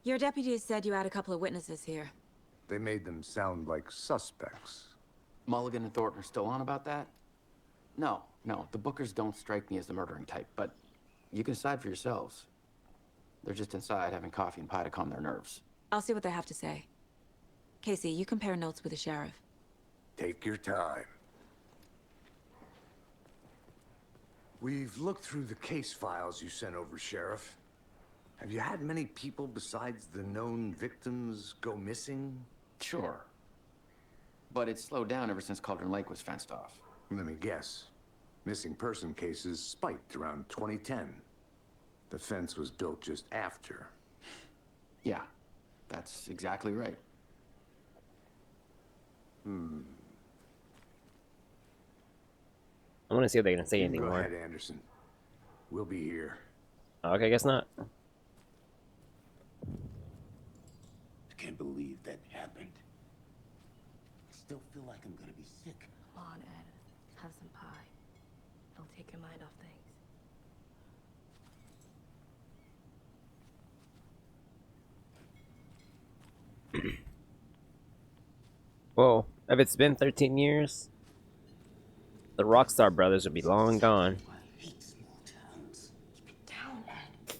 Your deputies said you had a couple of witnesses here. They made them sound like suspects. Mulligan and Thornton are still on about that? No, the Bookers don't strike me as the murdering type, but you can decide for yourselves. They're just inside having coffee and pie to calm their nerves. I'll see what they have to say. Casey, you compare notes with the sheriff. Take your time. We've looked through the case files you sent over, Sheriff. Have you had many people besides the known victims go missing? Sure. But it's slowed down ever since Cauldron Lake was fenced off. Let me guess. Missing person cases spiked around 2010. The fence was built just after. Yeah, that's exactly right. I want to see if they can say You anything go more. ahead, Anderson. We'll be here. Okay, I guess not. I can't believe that happened. I still feel like I'm gonna be sick. Come on, Ed. Have some pie. It'll take your mind off things. Whoa, if it's been 13 years, the Rockstar brothers would be long gone. Down, Ed.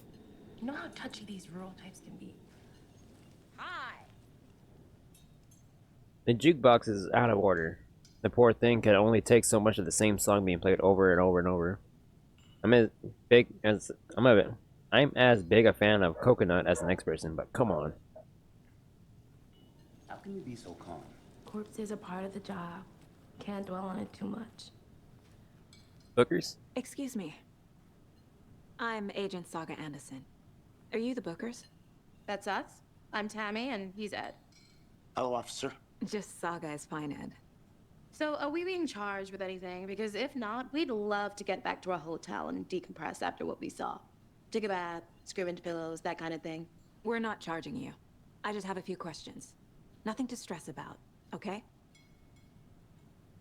You know how touchy these rural types can be. The jukebox is out of order. The poor thing can only take so much of the same song being played over and over and over. I'm as big a fan of Coconut as the next person, but come on. How can you be so calm? Corpses are part of the job. Can't dwell on it too much. Bookers? Excuse me. I'm Agent Saga Anderson. Are you the Bookers? That's us. I'm Tammy, and he's Ed. Hello, officer. Just Saga is fine, Ed. So, are we being charged with anything? Because if not, we'd love to get back to our hotel and decompress after what we saw. Take a bath, scream into pillows, that kind of thing. We're not charging you. I just have a few questions. Nothing to stress about, okay?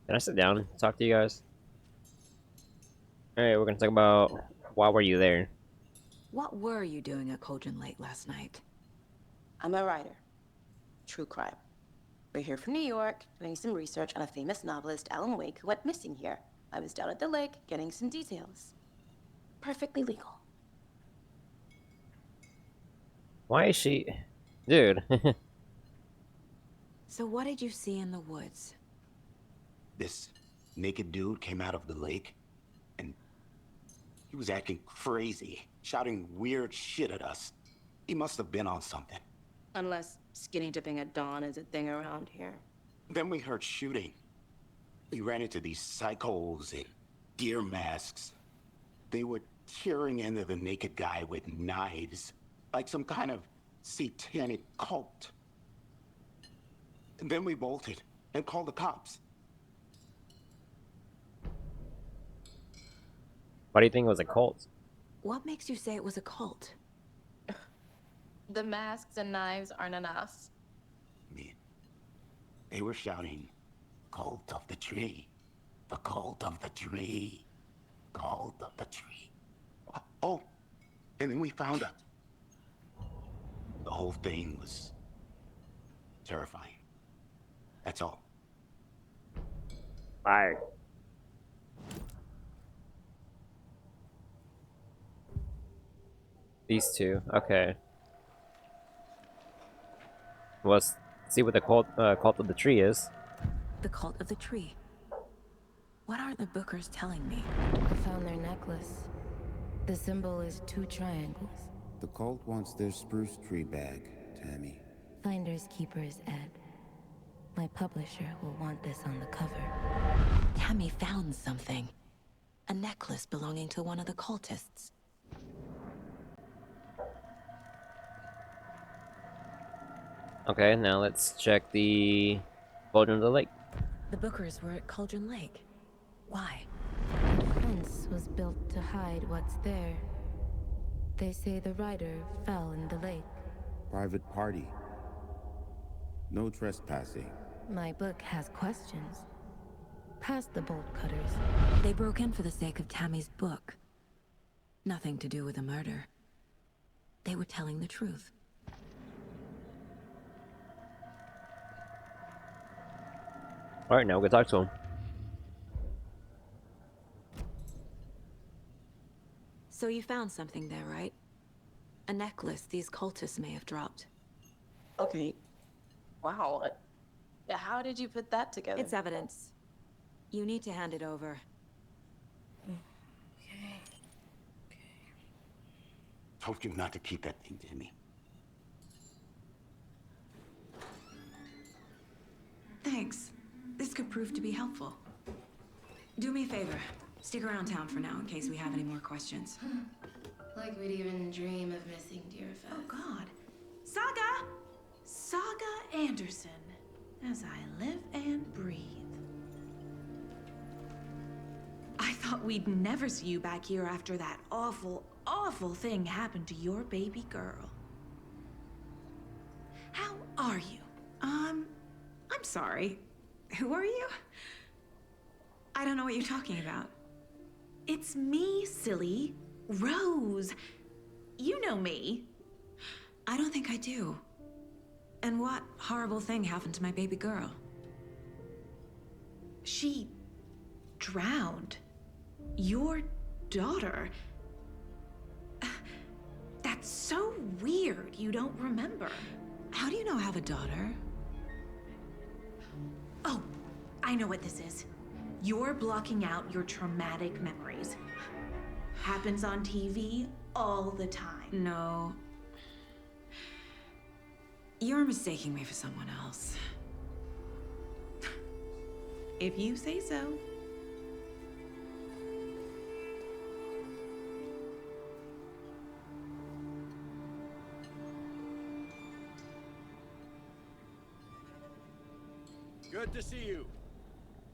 Can I sit down and talk to you guys? Alright, we're gonna talk about why were you there? What were you doing at Cauldron Lake last night? I'm a writer. True crime. We're here from New York, doing some research on a famous novelist, Alan Wake, who went missing here. I was down at the lake, getting some details. Perfectly legal. Why is she... Dude. So what did you see in the woods? This naked dude came out of the lake, and he was acting crazy, shouting weird shit at us. He must have been on something. Unless skinny dipping at dawn is a thing around here. Then we heard shooting. We ran into these psychos in deer masks. They were tearing into the naked guy with knives, like some kind of satanic cult. And then we bolted and called the cops. Why do you think it was a cult? What makes you say it was a cult? The masks and knives aren't enough. They were shouting, "Cult of the tree, the cult of the tree, cult of the tree." Oh, and then we found out. The whole thing was terrifying. That's all. Fire. These two, okay. Let's see what the cult of the tree is. The cult of the tree. What aren't the Bookers telling me? I found their necklace. The symbol is 2 triangles. The cult wants their spruce tree back, Tammy. Finders keepers, Ed. My publisher will want this on the cover. Tammy found something. A necklace belonging to one of the cultists. Okay, now let's check the Cauldron Lake. The Bookers were at Cauldron Lake. Why? The fence was built to hide what's there. They say the rider fell in the lake. Private party. No trespassing. My book has questions. Past the bolt cutters. They broke in for the sake of Tammy's book. Nothing to do with a murder. They were telling the truth. Alright, now we'll go talk to him. So you found something there, right? A necklace these cultists may have dropped. Okay. Wow. How did you put that together? It's evidence. You need to hand it over. Told you not to keep that thing, Jimmy. Thanks. This could prove to be helpful. Do me a favor. Stick around town for now in case we have any more questions. Like we'd even dream of missing Deerfest. Oh, God. Saga! Saga Anderson. As I live and breathe. I thought we'd never see you back here after that awful, awful thing happened to your baby girl. How are you? I'm sorry. Who are you? I don't know what you're talking about. It's me, silly. Rose. You know me. I don't think I do. And what horrible thing happened to my baby girl? She drowned. Your daughter. That's so weird you don't remember. How do you know I have a daughter? Oh, I know what this is. You're blocking out your traumatic memories. Happens on TV all the time. No. You're mistaking me for someone else. If you say so. Good to see you.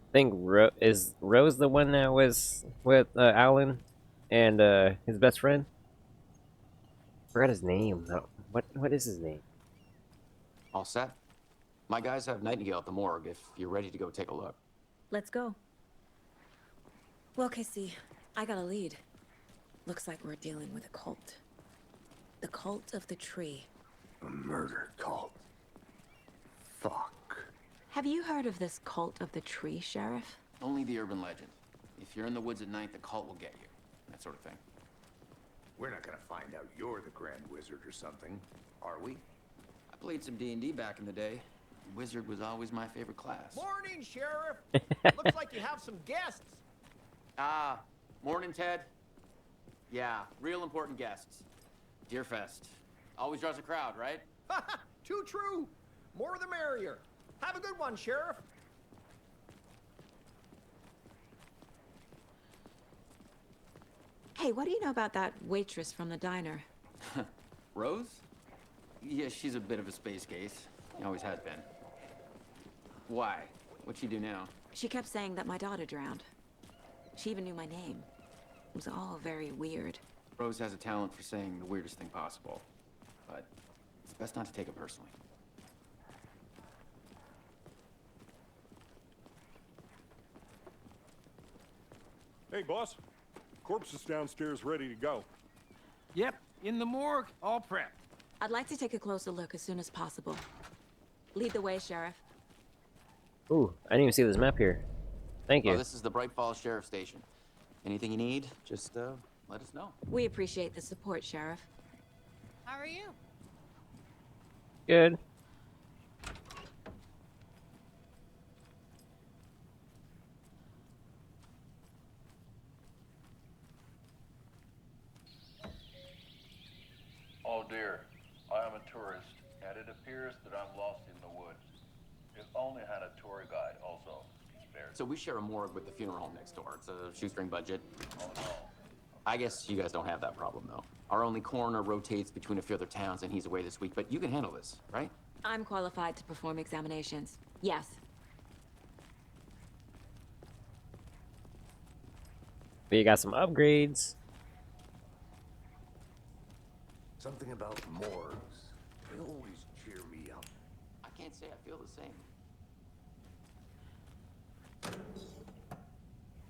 I think is Rose the one that was with Alan and his best friend? Forgot his name. No. What is his name? All set? My guys have Nightingale at the morgue if you're ready to go take a look. Let's go. Well, Casey, I got a lead. Looks like we're dealing with a cult. The cult of the tree. A murder cult. Fuck. Have you heard of this cult of the tree, Sheriff? Only the urban legend. If you're in the woods at night, the cult will get you. That sort of thing. We're not gonna find out you're the Grand Wizard or something, are we? I played some D&D back in the day. Wizard was always my favorite class. Morning, Sheriff. Looks like you have some guests. Morning, Ted. Yeah, real important guests. Deerfest. Always draws a crowd, right? Too true. More the merrier. Have a good one, Sheriff. Hey, what do you know about that waitress from the diner? Rose? Yeah, she's a bit of a space case. Always has been. Why? What'd she do now? She kept saying that my daughter drowned. She even knew my name. It was all very weird. Rose has a talent for saying the weirdest thing possible. But it's best not to take it personally. Hey, boss. Corpse is downstairs ready to go. Yep, in the morgue, all prepped. I'd like to take a closer look as soon as possible. Lead the way, Sheriff. Ooh, I didn't even see this map here. Thank you. Oh, this is the Bright Falls Sheriff Station. Anything you need, just let us know. We appreciate the support, Sheriff. How are you? Good. that I'm lost in the woods. It only had a tour guide, also. Spared. So we share a morgue with the funeral home next door. It's a shoestring budget. Oh, no. I guess you guys don't have that problem, though. Our only coroner rotates between a few other towns, and he's away this week, but you can handle this, right? I'm qualified to perform examinations. Yes. We got some upgrades. Something about morgues. They always cheer me up. I can't say I feel the same.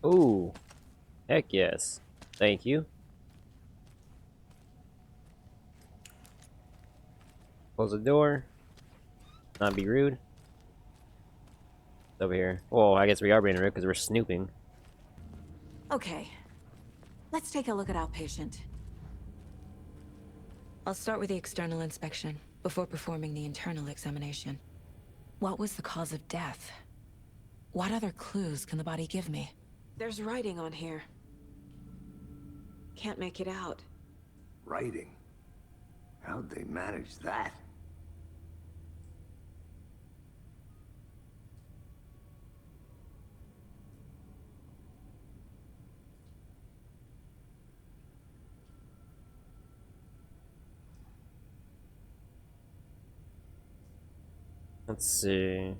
Ooh. Heck yes. Thank you. Close the door. Not be rude. It's over here. Well, I guess we are being rude because we're snooping. Okay. Let's take a look at our patient. I'll start with the external inspection before performing the internal examination. What was the cause of death? What other clues can the body give me? There's writing on here. Can't make it out. Writing? How'd they manage that? Let's see.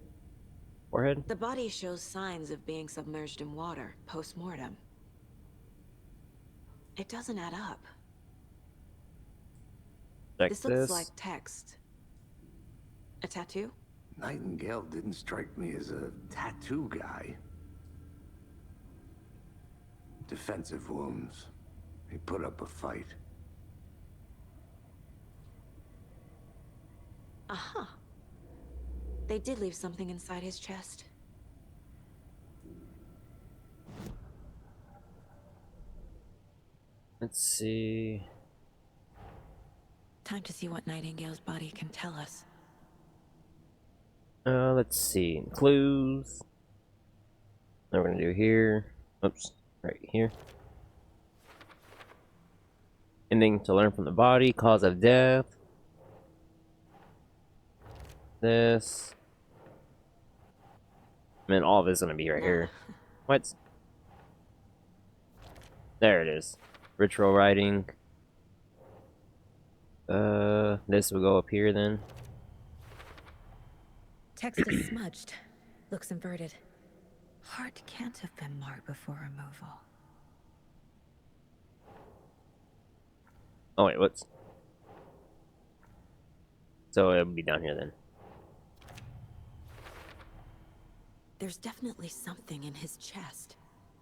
Forehead? The body shows signs of being submerged in water post-mortem. It doesn't add up. Check This looks like text. A tattoo? Nightingale didn't strike me as a tattoo guy. Defensive wounds. He put up a fight. Aha. They did leave something inside his chest. Let's see. Time to see what Nightingale's body can tell us. Let's see. Clues. What we're gonna do here. Oops. Right here. Anything to learn from the body. Cause of death. This. I mean, all of this is gonna be right here. What? There it is. Ritual writing. This will go up here then. Text is smudged. Looks inverted. Heart can't have been marked before removal. Oh wait, what's? So it'll be down here then. There's definitely something in his chest.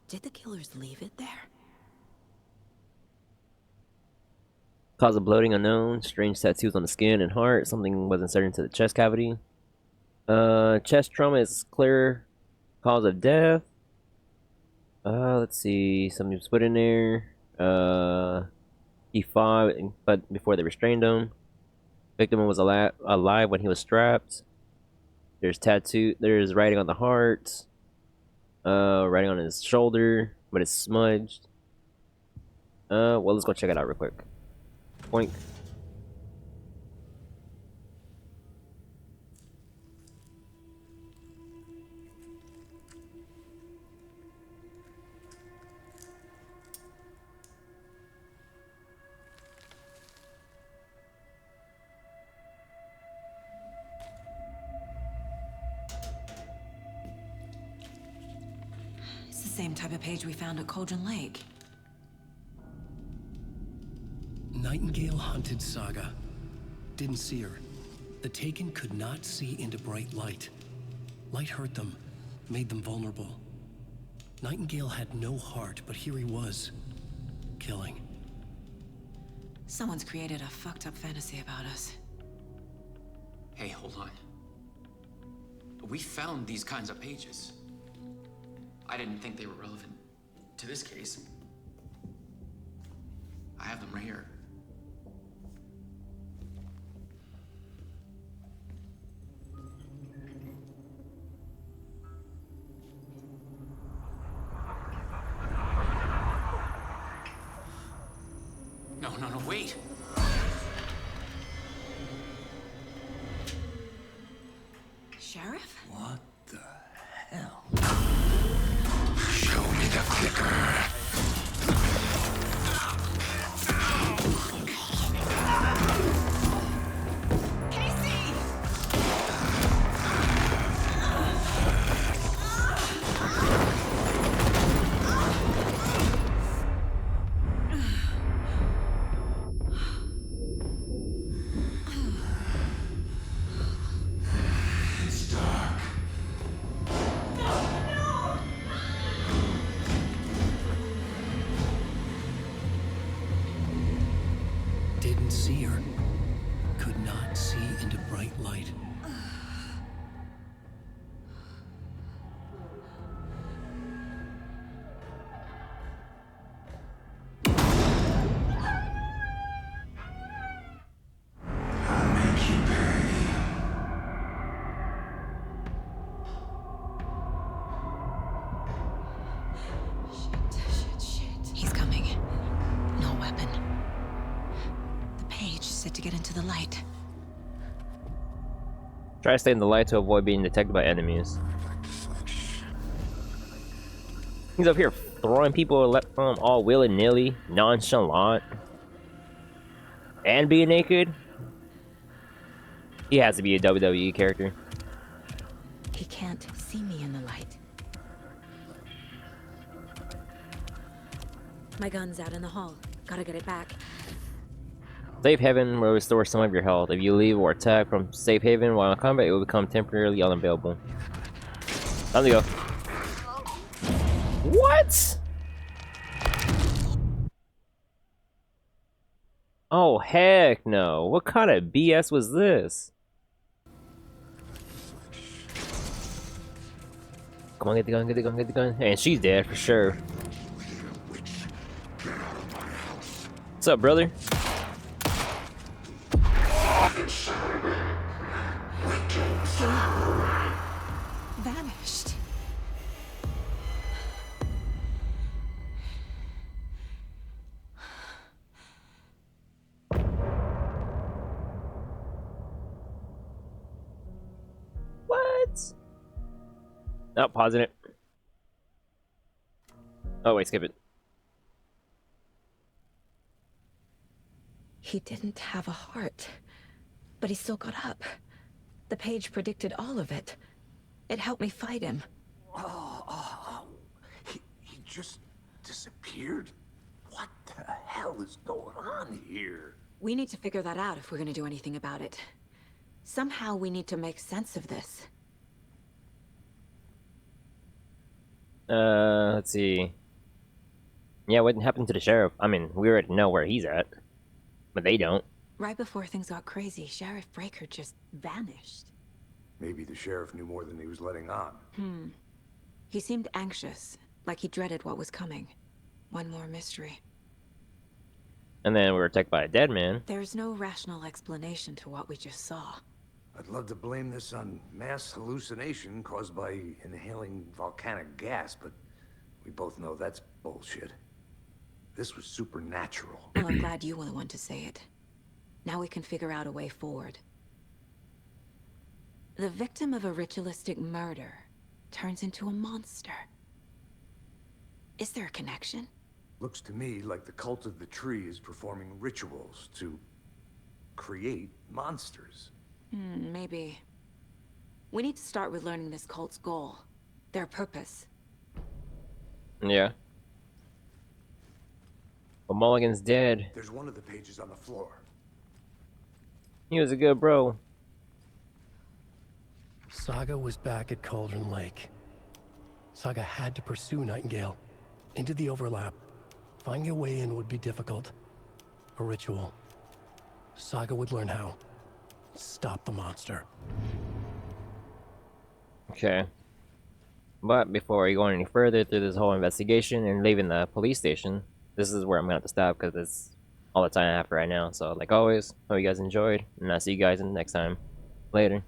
Did the killers leave it there? Cause of bloating unknown. Strange tattoos on the skin and heart. Something was inserted into the chest cavity. Chest trauma is clear. Cause of death. Let's see. Something was put in there. He fought, but before they restrained him. Victim was alive when he was strapped. There's tattoo. There's writing on the heart. Writing on his shoulder, but it's smudged. Well, let's go check it out real quick. Boink. It's the same type of page we found at Cauldron Lake. Nightingale hunted Saga. Didn't see her. The Taken could not see into bright light. Light hurt them, made them vulnerable. Nightingale had no heart, but here he was, killing. Someone's created a fucked up fantasy about us. Hey, hold on. We found these kinds of pages. I didn't think they were relevant to this case. I have them right here. No, wait! Sheriff? What the hell? Show me the clicker. Didn't see her. Could not see into bright light. He's coming. No weapon. The page said to get into the light. Try to stay in the light to avoid being detected by enemies. He's up here throwing people all willy-nilly, nonchalant, and being naked. He has to be a WWE character. He can't see me in the light. My gun's out in the hall. Gotta get it back. Safe Haven will restore some of your health. If you leave or attack from Safe Haven while in combat, it will become temporarily unavailable. Time to go. What? Oh, heck no. What kind of BS was this? Come on, get the gun, get the gun, get the gun. And she's dead for sure. What's up, brother? Vanished. What? Not pausing it. Oh wait, skip it. He didn't have a heart, but he still got up. The page predicted all of it. It helped me fight him. He just disappeared? What the hell is going on here? We need to figure that out if we're gonna do anything about it. Somehow we need to make sense of this. Let's see. Yeah, what happened to the sheriff? I mean, we already know where he's at, but they don't. Right before things got crazy, Sheriff Breaker just vanished. Maybe the sheriff knew more than he was letting on. He seemed anxious, like he dreaded what was coming. One more mystery. And then we were attacked by a dead man. There's no rational explanation to what we just saw. I'd love to blame this on mass hallucination caused by inhaling volcanic gas, but we both know that's bullshit. This was supernatural. Well, I'm glad you were the one to say it. Now we can figure out a way forward. The victim of a ritualistic murder turns into a monster. Is there a connection? Looks to me like the cult of the tree is performing rituals to create monsters. Maybe. We need to start with learning this cult's goal. Their purpose. Yeah. But Mulligan's dead. There's one of the pages on the floor. He was a good bro. Saga was back at Cauldron Lake. Saga had to pursue Nightingale. Into the overlap. Finding a way in would be difficult. A ritual. Saga would learn how. Stop the monster. Okay. But before we go any further through this whole investigation and leaving the police station, this is where I'm gonna have to stop because it's all the time I have for right now. So like always, hope you guys enjoyed, and I'll see you guys in the next time. Later.